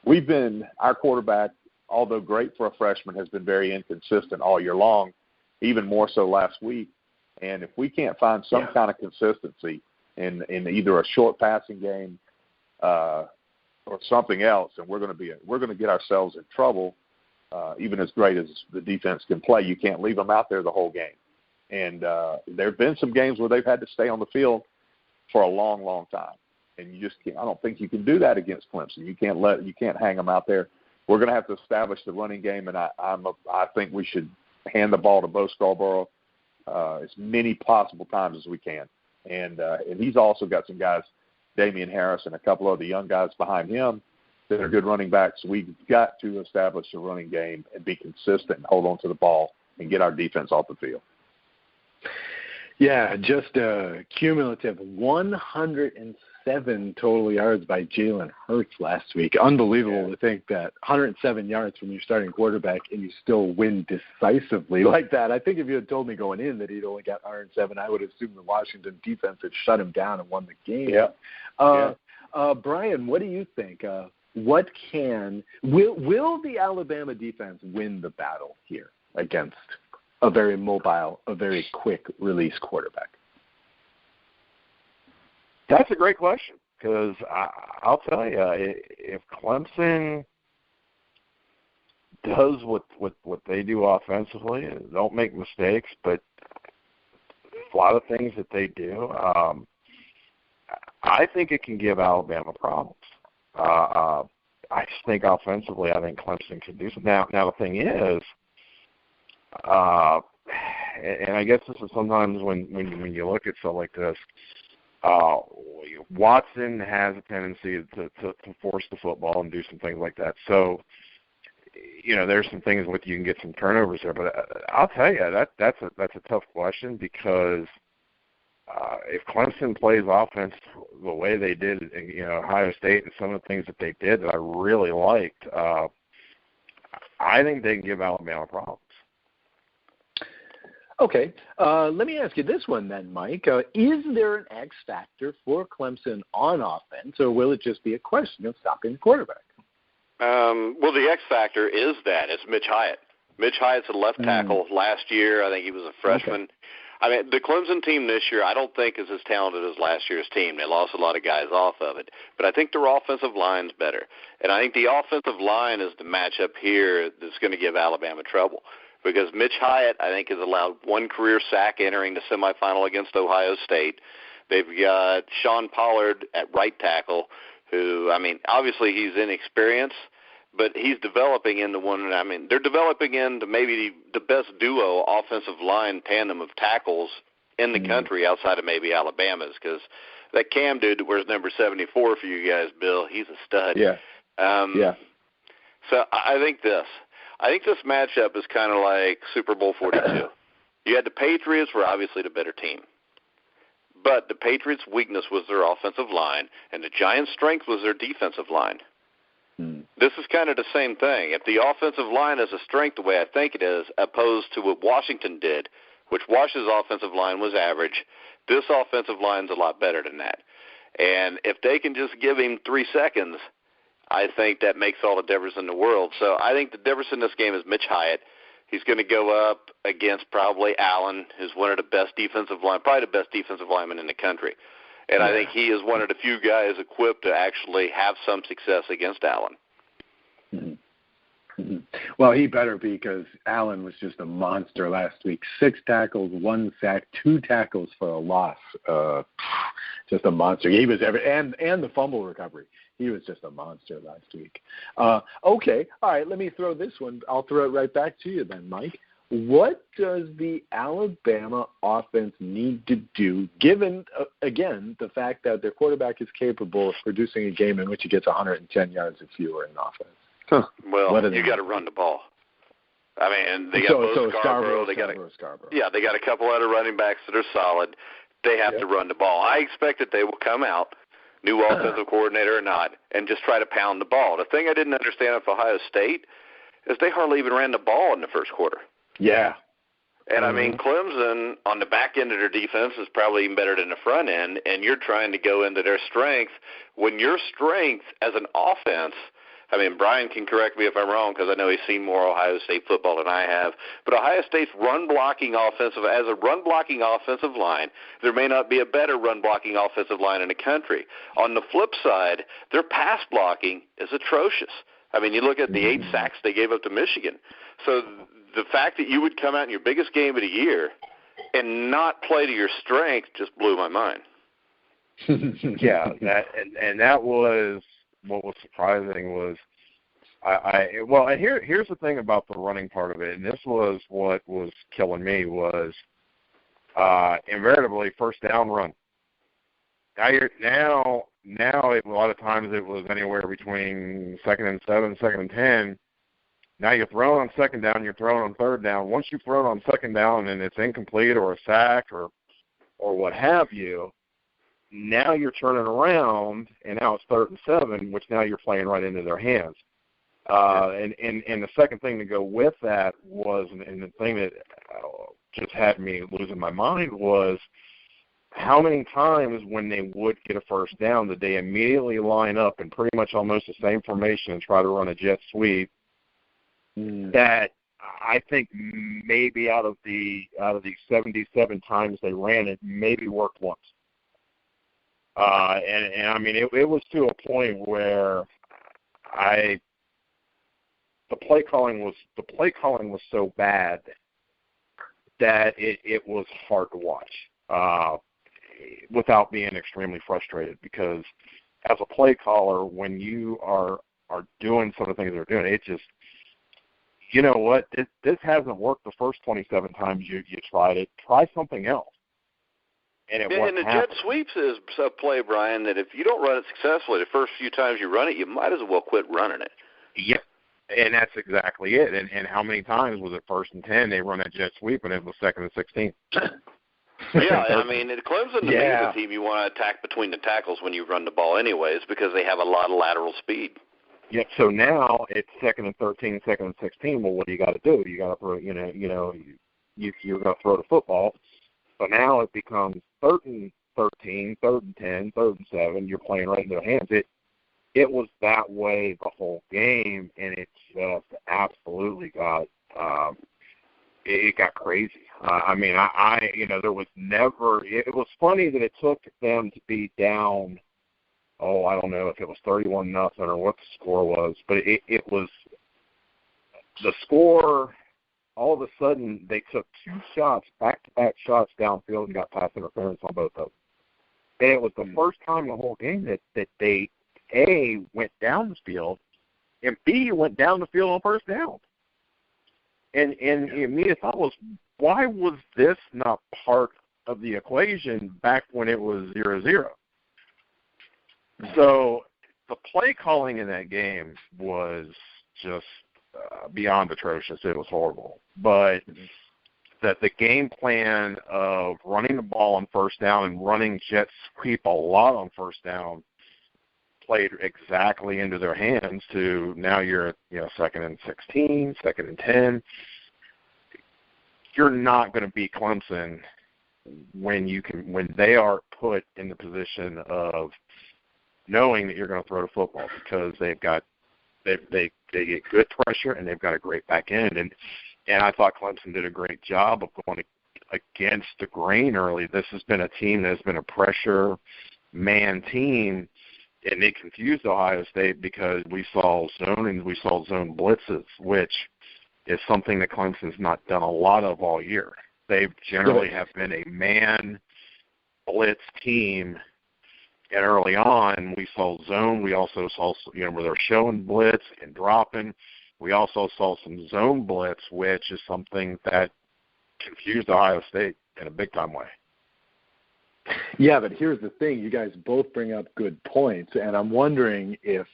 our quarterback, although great for a freshman, has been very inconsistent all year long, even more so last week. And if we can't find some kind of consistency in either a short passing game or something else, and we're going to get ourselves in trouble. Even as great as the defense can play, you can't leave them out there the whole game. And there have been some games where they've had to stay on the field for a long, long time. And you just can't. I don't think you can do that against Clemson. You can't hang them out there. We're going to have to establish the running game, and I think we should hand the ball to Bo Scarborough as many possible times as we can. And he's also got some guys, Damian Harris and a couple of the young guys behind him that are good running backs. We've got to establish a running game and be consistent and hold on to the ball and get our defense off the field. Yeah, just a cumulative 107 total yards by Jalen Hurts last week. Unbelievable to think that 107 yards from your starting quarterback and you still win decisively like that. I think if you had told me going in that he'd only got 107, I would assume the Washington defense had shut him down and won the game. Yeah. Brian, what do you think? Will the Alabama defense win the battle here against a very mobile, a very quick release quarterback? That's a great question because I'll tell you, if Clemson does what they do offensively, don't make mistakes, but a lot of things that they do, I think it can give Alabama problems. I just think offensively, I think Clemson can do something. Now the thing is, and I guess this is sometimes when you look at stuff like this, Watson has a tendency to force the football and do some things like that. So, you know, there's some things with you can get some turnovers there. But I'll tell you, that's a tough question because if Clemson plays offense the way they did in Ohio State and some of the things that they did that I really liked, I think they can give Alabama problems. Okay, let me ask you this one then, Mike. Is there an X factor for Clemson on offense, or will it just be a question of stopping the quarterback? Well, the X factor is that. It's Mitch Hyatt. Mitch Hyatt's a left tackle. Last year, I think he was a freshman. Okay. I mean, the Clemson team this year, I don't think is as talented as last year's team. They lost a lot of guys off of it. But I think their offensive line's better. And I think the offensive line is the matchup here that's going to give Alabama trouble. Because Mitch Hyatt, I think, has allowed one career sack entering the semifinal against Ohio State. They've got Sean Pollard at right tackle, who, I mean, obviously he's inexperienced, but he's developing into one. I mean, they're developing into maybe the best duo offensive line tandem of tackles in the country outside of maybe Alabama's, because that Cam dude that wears number 74 for you guys, Bill, he's a stud. Yeah. So I think this matchup is kind of like Super Bowl 42. You had the Patriots were obviously the better team. But the Patriots' weakness was their offensive line, and the Giants' strength was their defensive line. This is kind of the same thing. If the offensive line is a strength the way I think it is, opposed to what Washington did, which Washington's offensive line was average, this offensive line's a lot better than that. And if they can just give him 3 seconds, I think that makes all the difference in the world. So I think the difference in this game is Mitch Hyatt. He's going to go up against probably Allen, who's one of the best probably the best defensive lineman in the country. And I think he is one of the few guys equipped to actually have some success against Allen. Well, he better be, because Allen was just a monster last week. 6 tackles, 1 sack, 2 tackles for a loss. Just a monster. He was and the fumble recovery. He was just a monster last week. Okay, all right, let me throw this one. I'll throw it right back to you then, Mike. what does the Alabama offense need to do, given, again, the fact that their quarterback is capable of producing a game in which he gets 110 yards or fewer in offense? Huh. Well, you got to run the ball. I mean, they got Scarborough. Scarborough. Yeah, they got a couple other running backs that are solid. They have to run the ball. I expect that they will come out, new offensive coordinator or not, and just try to pound the ball. The thing I didn't understand with Ohio State is they hardly even ran the ball in the first quarter. Yeah. And, I mean, Clemson, on the back end of their defense, is probably even better than the front end, and you're trying to go into their strength. When your strength as an offense, I mean, Brian can correct me if I'm wrong because I know he's seen more Ohio State football than I have, but Ohio State's as a run-blocking offensive line, there may not be a better run-blocking offensive line in the country. On the flip side, their pass blocking is atrocious. I mean, you look at the 8 sacks they gave up to Michigan. So the fact that you would come out in your biggest game of the year and not play to your strength just blew my mind. Yeah, that was what was surprising was and here's the thing about the running part of it, and this was what was killing me was invariably first down run. Now a lot of times it was anywhere between 2nd and 7, 2nd and 10. Now you're throwing on second down, you're throwing on third down. Once you throw it on second down and it's incomplete or a sack or what have you, now you're turning around and now it's 3rd and 7, which now you're playing right into their hands. And the second thing to go with that was, and the thing that just had me losing my mind was how many times when they would get a first down did they immediately line up in pretty much almost the same formation and try to run a jet sweep. That I think maybe out of the 77 times they ran it, maybe worked once. And I mean it was to a point where the play calling was so bad that it was hard to watch without being extremely frustrated, because as a play caller, when you are doing some of the things they're doing, it just, you know what, this hasn't worked the first 27 times you tried it. Try something else. And the jet sweeps is a play, Brian, that if you don't run it successfully the first few times you run it, you might as well quit running it. Yep. And that's exactly it. And how many times was it 1st and 10, they run a jet sweep, and it was 2nd and 16? Yeah, I mean, Clemson to me is a team you want to attack between the tackles when you run the ball anyways, because they have a lot of lateral speed. Yep. So now it's 2nd and 13, 2nd and 16. Well, what do you got to do? You got to throw, you're going to throw the football. So now it becomes 3rd and 13, 3rd and 10, 3rd and 7. You're playing right in their hands. It was that way the whole game, and it just absolutely got it got crazy. I mean, there was never. It was funny that it took them to be down. Oh, I don't know if it was 31-0 or what the score was, but it was the score. All of a sudden, they took 2 shots, back-to-back shots downfield, and got pass interference on both of them. And it was the first time the whole game that they, A, went down the field, and B, went down the field on first down. And the immediate thought was, why was this not part of the equation back when it was 0-0? So the play calling in that game was just beyond atrocious. It was horrible. But that the game plan of running the ball on first down and running jet sweep a lot on first down played exactly into their hands to now you're 2nd and 16, 2nd and 10. You're not going to beat Clemson when they are put in the position of knowing that you're going to throw the football, because they get good pressure and they've got a great back end. And I thought Clemson did a great job of going against the grain early. This has been a team that has been a pressure man team, and they confused Ohio State because we saw zone blitzes, which is something that Clemson's not done a lot of all year. They generally have been a man blitz team, and early on we saw zone. We also saw where they're showing blitz and dropping. We also saw some zone blitz, which is something that confused Ohio State in a big-time way. Yeah, but here's the thing. You guys both bring up good points, and I'm wondering if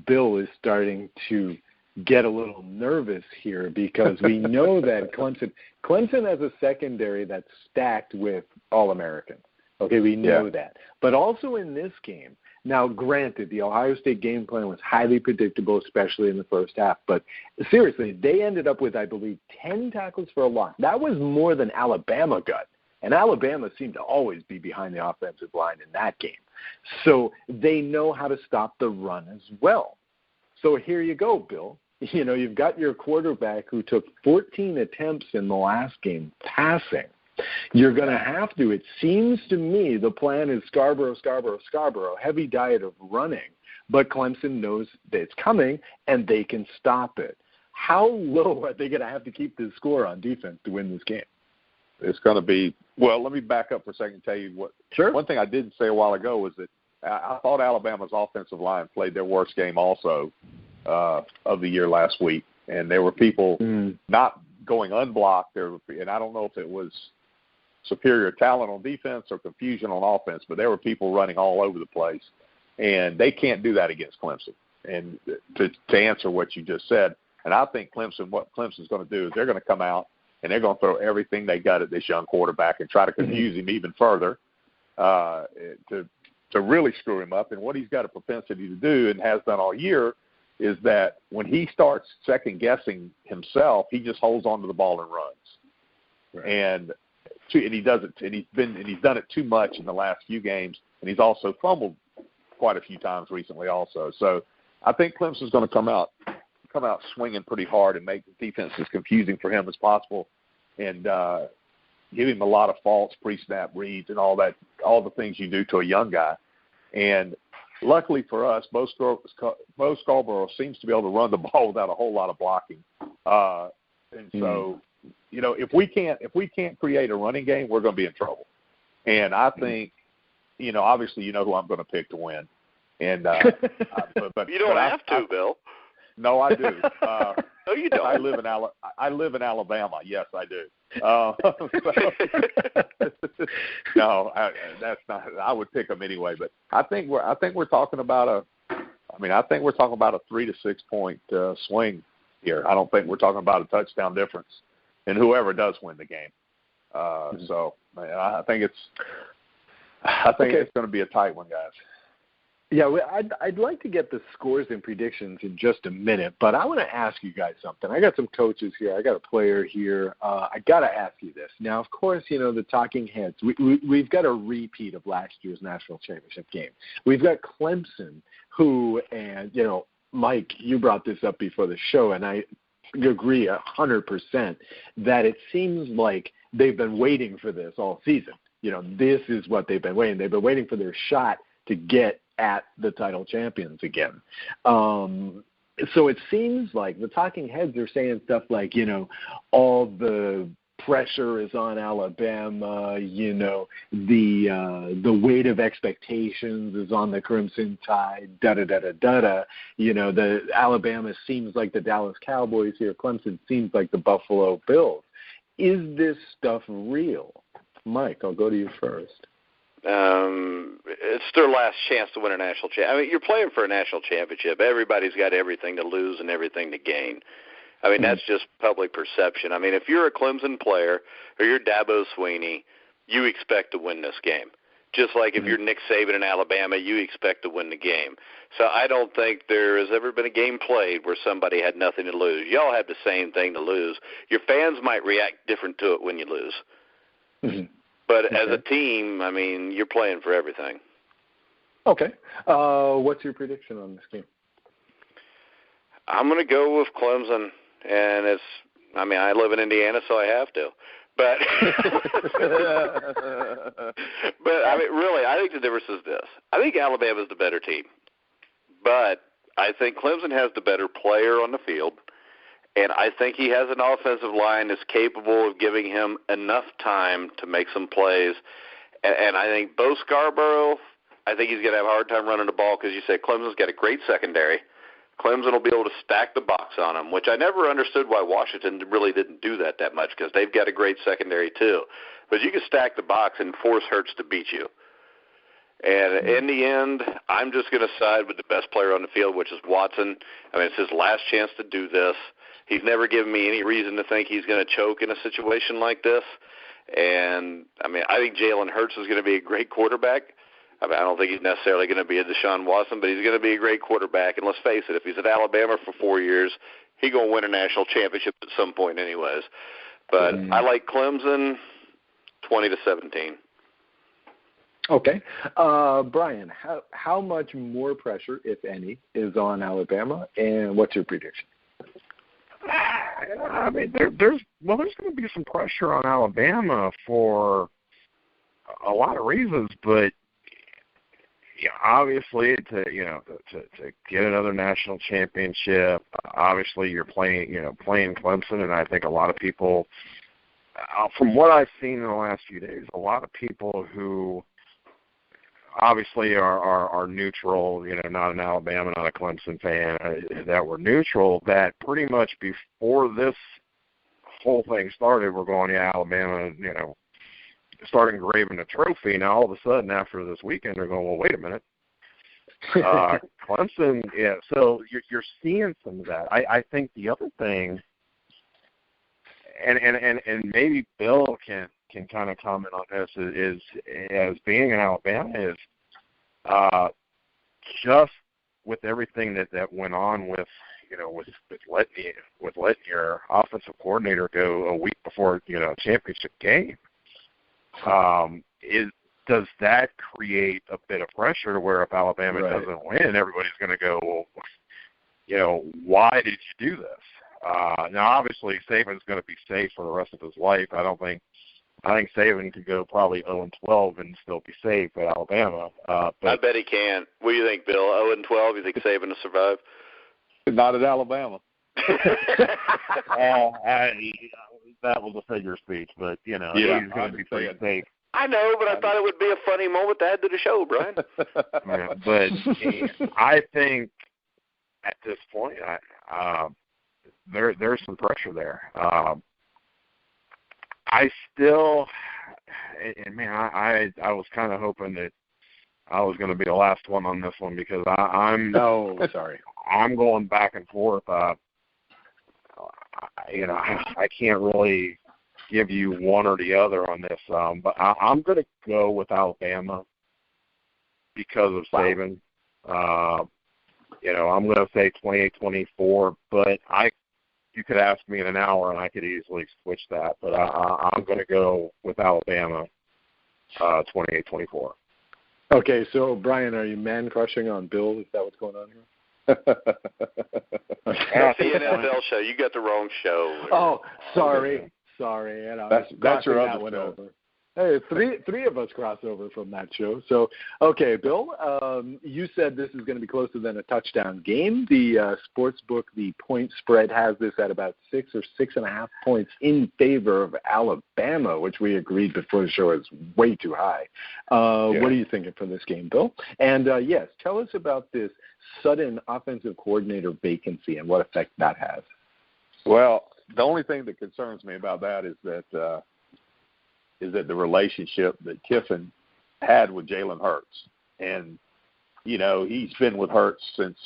Bill is starting to get a little nervous here because we know that Clemson has a secondary that's stacked with All-Americans. Okay, we know that. But also in this game, now granted, the Ohio State game plan was highly predictable, especially in the first half. But seriously, they ended up with, I believe, 10 tackles for a loss. That was more than Alabama got. And Alabama seemed to always be behind the offensive line in that game. So they know how to stop the run as well. So here you go, Bill. You know, you've got your quarterback who took 14 attempts in the last game passing. You're going to have to, it seems to me, the plan is Scarborough, heavy diet of running. But Clemson knows that it's coming, and they can stop it. How low are they going to have to keep this score on defense to win this game? It's going to be – well, let me back up for a second and tell you what – Sure. One thing I didn't say a while ago was that I thought Alabama's offensive line played their worst game also of the year last week. And there were people not going unblocked. And I don't know if it was superior talent on defense or confusion on offense, but there were people running all over the place. And they can't do that against Clemson. And to answer what you just said, and I think what Clemson's going to do is they're going to come out and they're going to throw everything they got at this young quarterback and try to confuse him even further to really screw him up. And what he's got a propensity to do and has done all year is that when he starts second-guessing himself, he just holds on to the ball and runs. Right. And he does it. And he's done it too much in the last few games. And he's also fumbled quite a few times recently also. So I think Clemson's going to come out swinging pretty hard and make the defense as confusing for him as possible, and give him a lot of false pre-snap reads and all the things you do to a young guy. And luckily for us, Bo Scarborough seems to be able to run the ball without a whole lot of blocking. And so, you know, if we can't create a running game, we're going to be in trouble. And I think, you know, obviously you know who I'm going to pick to win. And but you don't have to, Bill. No, I do. No, you don't. I live in Alabama. Yes, I do. No, that's not. I would pick them anyway. But I think we're talking about a 3 to 6 point swing here. I don't think we're talking about a touchdown difference, and whoever does win the game. So I think it's going to be a tight one, guys. Yeah, I'd like to get the scores and predictions in just a minute, but I want to ask you guys something. I got some coaches here. I got a player here. I got to ask you this. Now, of course, you know, the talking heads, we've got a repeat of last year's national championship game. We've got Clemson who, and, you know, Mike, you brought this up before the show, and I agree 100% that it seems like they've been waiting for this all season. You know, this is what they've been waiting. They've been waiting for their shot to get at the title champions again. So it seems like the talking heads are saying stuff like, you know, all the pressure is on Alabama, you know, the weight of expectations is on the Crimson Tide, da-da-da-da-da-da. You know, the Alabama seems like the Dallas Cowboys here. Clemson seems like the Buffalo Bills. Is this stuff real? Mike, I'll go to you first. It's their last chance to win a national championship. I mean, you're playing for a national championship. Everybody's got everything to lose and everything to gain. I mean, that's just public perception. I mean, if you're a Clemson player or you're Dabo Swinney, you expect to win this game. Just like if you're Nick Saban in Alabama, you expect to win the game. So I don't think there has ever been a game played where somebody had nothing to lose. Y'all have the same thing to lose. Your fans might react different to it when you lose. Mm-hmm. But as a team, I mean, you're playing for everything. Okay. What's your prediction on this game? I'm going to go with Clemson, and I live in Indiana, so I have to. But, I mean, really, I think the difference is this. I think Alabama's the better team. But I think Clemson has the better player on the field. And I think he has an offensive line that's capable of giving him enough time to make some plays. And I think Bo Scarborough, I think he's going to have a hard time running the ball because you said Clemson's got a great secondary. Clemson will be able to stack the box on them, which I never understood why Washington really didn't do that much because they've got a great secondary too. But you can stack the box and force Hurts to beat you. And in the end, I'm just going to side with the best player on the field, which is Watson. I mean, it's his last chance to do this. He's never given me any reason to think he's going to choke in a situation like this. And, I mean, I think Jalen Hurts is going to be a great quarterback. I mean, I don't think he's necessarily going to be a Deshaun Watson, but he's going to be a great quarterback. And let's face it, if he's at Alabama for 4 years, he's going to win a national championship at some point anyways. But I like Clemson 20-17. Okay. Brian, how much more pressure, if any, is on Alabama, and what's your prediction? I mean, there's going to be some pressure on Alabama for a lot of reasons, but yeah, obviously to get another national championship, obviously you're playing Clemson, and I think a lot of people, from what I've seen in the last few days, a lot of people who obviously are neutral, not an Alabama, not a Clemson fan, that were neutral, that pretty much before this whole thing started, we're going, Alabama, start engraving a trophy. Now, all of a sudden, after this weekend, they're going, well, wait a minute. Clemson, yeah, so you're seeing some of that. I think the other thing, and maybe Bill can kind of comment on this, is as being in Alabama, is just with everything that went on with letting your offensive coordinator go a week before a championship game. Does that create a bit of pressure to where if Alabama doesn't win, everybody's going to go, well, why did you do this? Now, obviously, Saban's going to be safe for the rest of his life. I think Saban could go probably 0-12 and still be safe at Alabama. But I bet he can. What do you think, Bill? 0-12? You think Saban will survive? Not at Alabama. That was a figure of speech, but he's going to be pretty safe. I know, but I thought it would be a funny moment to add to the show, Brian. Yeah, but I think at this point, there's some pressure there. I still, and man, I was kind of hoping that I was going to be the last one on this one because I'm going back and forth. I can't really give you one or the other on this, but I'm going to go with Alabama because of Saban. I'm going to say 28-24, but you could ask me in an hour and I could easily switch that, but I'm going to go with Alabama 28-24. Okay, so Brian, are you man-crushing on Bill? Is that what's going on here? That's the NFL show. You got the wrong show. Oh, sorry. And that's your other one show. over. Hey, three of us cross over from that show. So, okay, Bill, you said this is going to be closer than a touchdown game. The sports book, the point spread, has this at about 6 or 6.5 points in favor of Alabama, which we agreed before the show is way too high. What are you thinking for this game, Bill? And, yes, tell us about this sudden offensive coordinator vacancy and what effect that has. Well, the only thing that concerns me about that is that the relationship that Kiffin had with Jalen Hurts. And, he's been with Hurts since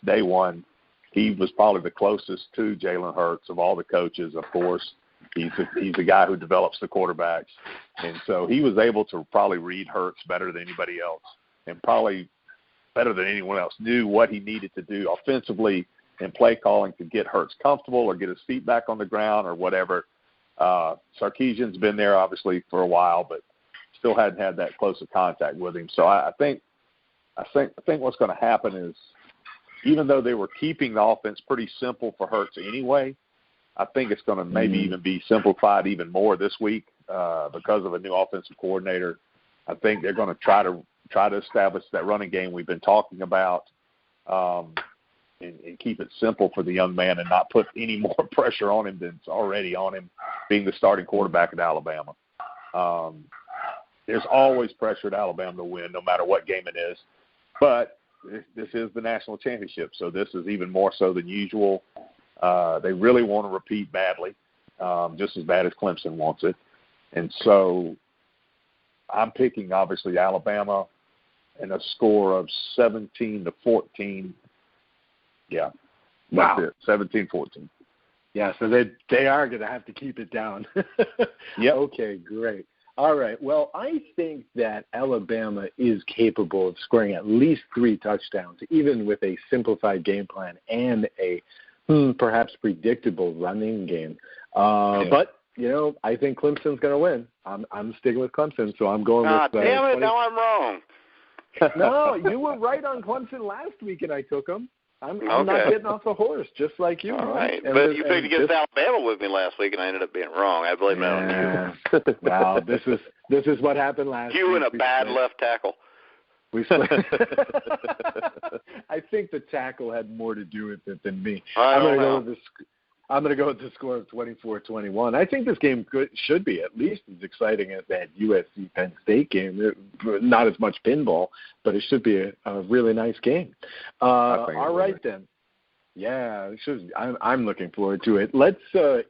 day one. He was probably the closest to Jalen Hurts of all the coaches, of course. He's the guy who develops the quarterbacks. And so he was able to probably read Hurts better than anybody else and probably better than anyone else, knew what he needed to do offensively and play calling to get Hurts comfortable or get his feet back on the ground or whatever. Sarkisian's been there obviously for a while, but still hadn't had that close of contact with him. So I think what's going to happen is, even though they were keeping the offense pretty simple for Hurts anyway, I think it's going to maybe even be simplified even more this week because of a new offensive coordinator. I think they're going to try to establish that running game we've been talking about. And keep it simple for the young man and not put any more pressure on him than's already on him being the starting quarterback at Alabama. There's always pressure at Alabama to win no matter what game it is. But this is the national championship, so this is even more so than usual. They really want to repeat badly, just as bad as Clemson wants it. And so I'm picking, obviously, Alabama and a score of 17-14. Yeah, that's it, 17-14. Yeah, so they are going to have to keep it down. Yep. Okay, great. All right. Well, I think that Alabama is capable of scoring at least 3 touchdowns, even with a simplified game plan and a perhaps predictable running game. But, I think Clemson's going to win. I'm sticking with Clemson, so I'm going with damn it, now I'm wrong. No, you were right on Clemson last week, and I took them. I'm not getting off the horse, just like you. All right. But you picked against Alabama with me last week, and I ended up being wrong. I blame that on you. Wow, this is what happened last week. You and a bad left tackle. I think the tackle had more to do with it than me. I'm going to go with the score of 24-21. I think this game should be at least as exciting as that USC-Penn State game. Not as much pinball, but it should be a really nice game. All right, then. Yeah, I'm looking forward to it. Let's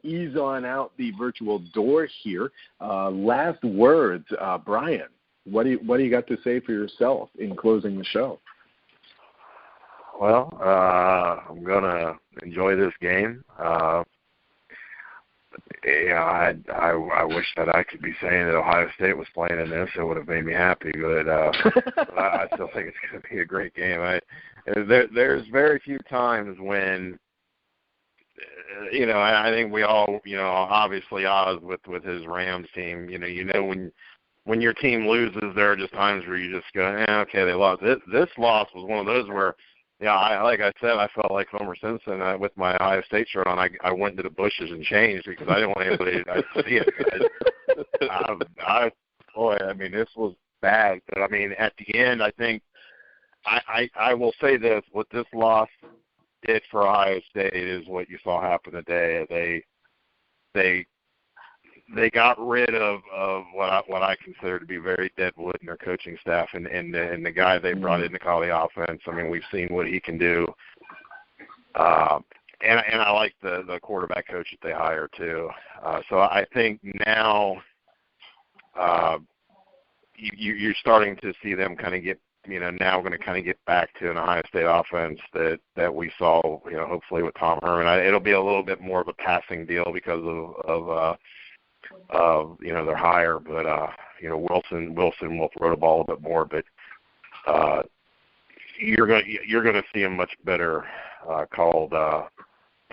ease on out the virtual door here. Last words, Brian. What do you got to say for yourself in closing the show? Well, I'm going to enjoy this game. I wish that I could be saying that Ohio State was playing in this. It would have made me happy, but I still think it's going to be a great game. There's very few times when, I think we all, obviously Oz with his Rams team, when your team loses, there are just times where you just go, okay, they lost. This loss was one of those where, like I said, I felt like Homer Simpson with my Ohio State shirt on. I went to the bushes and changed because I didn't want anybody to see it. This was bad. But, at the end, I think I will say this. What this loss did for Ohio State is what you saw happen today. They got rid of what I consider to be very dead wood in their coaching staff, and the guy they brought in to call the offense. We've seen what he can do, and I like the quarterback coach that they hired too. So I think now you're starting to see them kind of get, now going to kind of get back to an Ohio State offense that we saw, hopefully with Tom Herman. It'll be a little bit more of a passing deal because of their hire, but Wilson will throw the ball a bit more, but you're going to see a much better called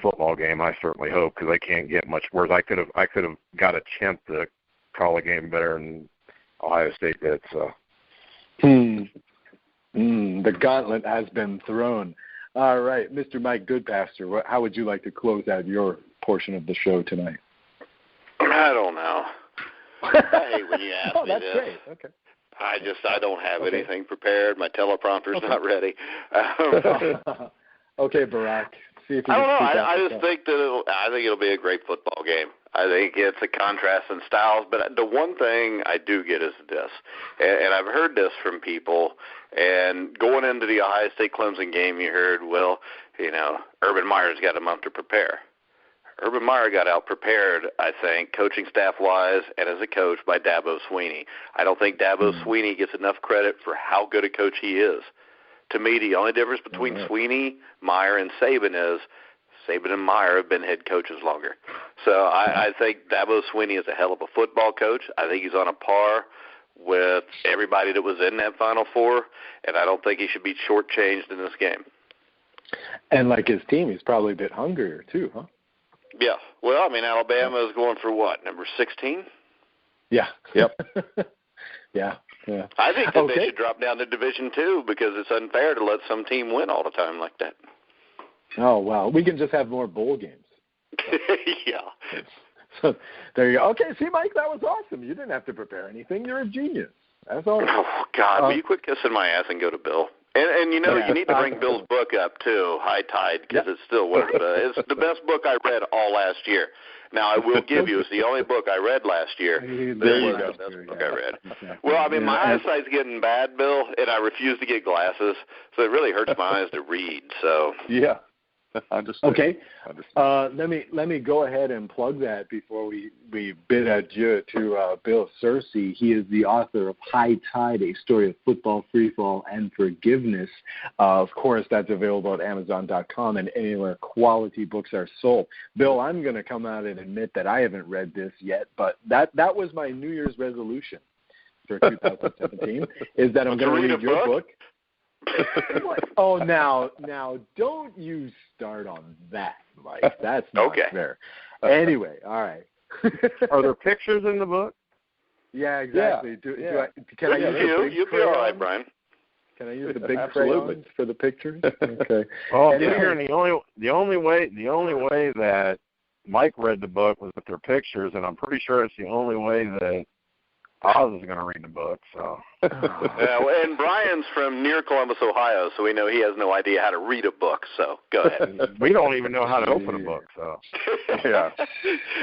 football game. I certainly hope, because they can't get much worse. I could have got a chance to call a game better than Ohio State did. So the gauntlet has been thrown. All right, Mr. Mike Goodpaster, how would you like to close out your portion of the show tonight? I don't know. I hate when you ask me that's this. Great. Okay. I don't have anything prepared. My teleprompter's not ready. Okay, Barack. See if you I don't know. I just think I think it'll be a great football game. I think it's a contrast in styles, but the one thing I do get is this, and I've heard this from people, and going into the Ohio State-Clemson game, you heard, Urban Meyer's got a month to prepare. Urban Meyer got out-prepared, I think, coaching staff-wise and as a coach by Dabo Swinney. I don't think Dabo Swinney gets enough credit for how good a coach he is. To me, the only difference between Swinney, Meyer, and Saban is Saban and Meyer have been head coaches longer. So I think Dabo Swinney is a hell of a football coach. I think he's on a par with everybody that was in that Final Four, and I don't think he should be shortchanged in this game. And like his team, he's probably a bit hungrier too, huh? Yeah. Well, Alabama is going for what, number 16? Yeah. Yep. Yeah. I think that they should drop down to Division II because it's unfair to let some team win all the time like that. Oh, wow. We can just have more bowl games. Yeah. So there you go. Okay, see, Mike, that was awesome. You didn't have to prepare anything. You're a genius. That's all. Oh, God, will you quit kissing my ass and go to Bill? And you need to bring Bill's book up, too, High Tide, because it's still it's the best book I read all last year. Now, I will give you, it's the only book I read last year. There you go. That's the book I read. Well, I mean, my eyesight's getting bad, Bill, and I refuse to get glasses, so it really hurts my eyes to read. So yeah. Understood. Okay. Understood. Let me go ahead and plug that before we bid adieu to Bill Searcy. He is the author of High Tide, A Story of Football, Freefall, and Forgiveness. Of course, that's available at Amazon.com and anywhere quality books are sold. Bill, I'm going to come out and admit that I haven't read this yet, but that was my New Year's resolution for 2017, is that I'm going to read your book. Oh, now, don't you start on that, Mike. That's not fair. Anyway, all right. Are there pictures in the book? Yeah, exactly. Yeah. Can I use the big You'll be all right, Brian. Can I use the big crayons for the pictures? Okay. Oh, anyway. The only way that Mike read the book was with their pictures, and I'm pretty sure it's the only way that Oz is going to read the book. So. And Brian's from near Columbus, Ohio, so we know he has no idea how to read a book. So go ahead. We don't even know how to open a book. So. Yeah.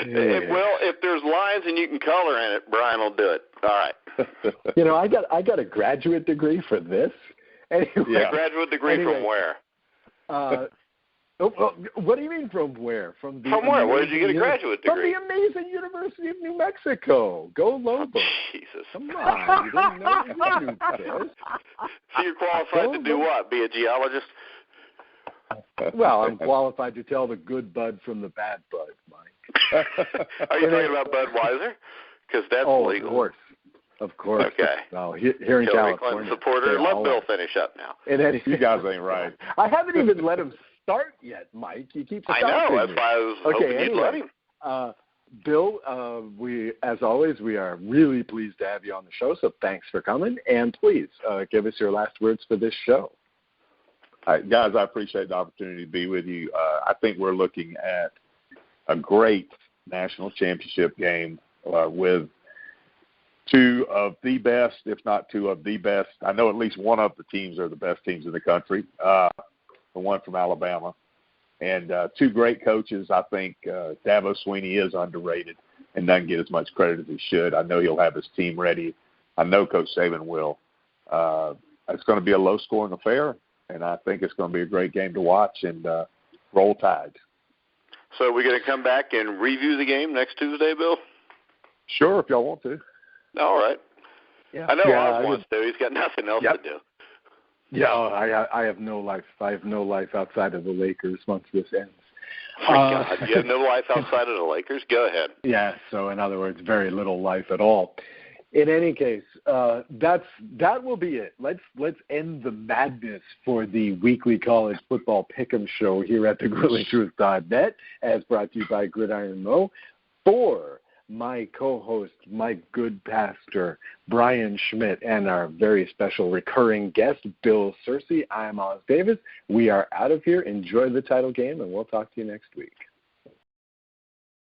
Well, if there's lines and you can color in it, Brian will do it. All right. I got a graduate degree for this. Anyway, a graduate degree from where? What do you mean from where? From where? Where did you get a graduate degree? From the amazing University of New Mexico. Go Lobos. Jesus. Come on. You didn't know you knew this. So you're qualified to do what? Be a geologist? Well, I'm qualified to tell the good bud from the bad bud, Mike. Are you talking about Budweiser? Because that's legal. Of course. Okay. Well, here in Hillary California. Clinton supporter. Let Bill finish up now. You guys ain't right. I haven't even let him start yet, Mike. You keep stopping. I know. That's why I was hoping you'd let him. Bill, as always, we are really pleased to have you on the show, so thanks for coming. And please give us your last words for this show. All right, guys, I appreciate the opportunity to be with you. I think we're looking at a great national championship game with two of the best, if not two of the best. I know at least one of the teams are the best teams in the country, the one from Alabama. And two great coaches. I think Dabo Swinney is underrated and doesn't get as much credit as he should. I know he'll have his team ready. I know Coach Saban will. It's going to be a low-scoring affair, and I think it's going to be a great game to watch and roll Tide. So we're going to come back and review the game next Tuesday, Bill? Sure, if y'all want to. All right. Yeah. I know Oz wants to. He's got nothing else to do. Yeah, I have no life. I have no life outside of the Lakers once this ends. Oh, my God. You have no life outside of the Lakers? Go ahead. Yeah, so in other words, very little life at all. In any case, that will be it. Let's end the madness for the weekly college football pick'em show here at thegrillandtruth.net, as brought to you by Gridiron Mo. For my co-host, Mike Goodpaster, Brian Schmidt, and our very special recurring guest, Bill Searcy, I'm Oz Davis. We are out of here. Enjoy the title game, and we'll talk to you next week.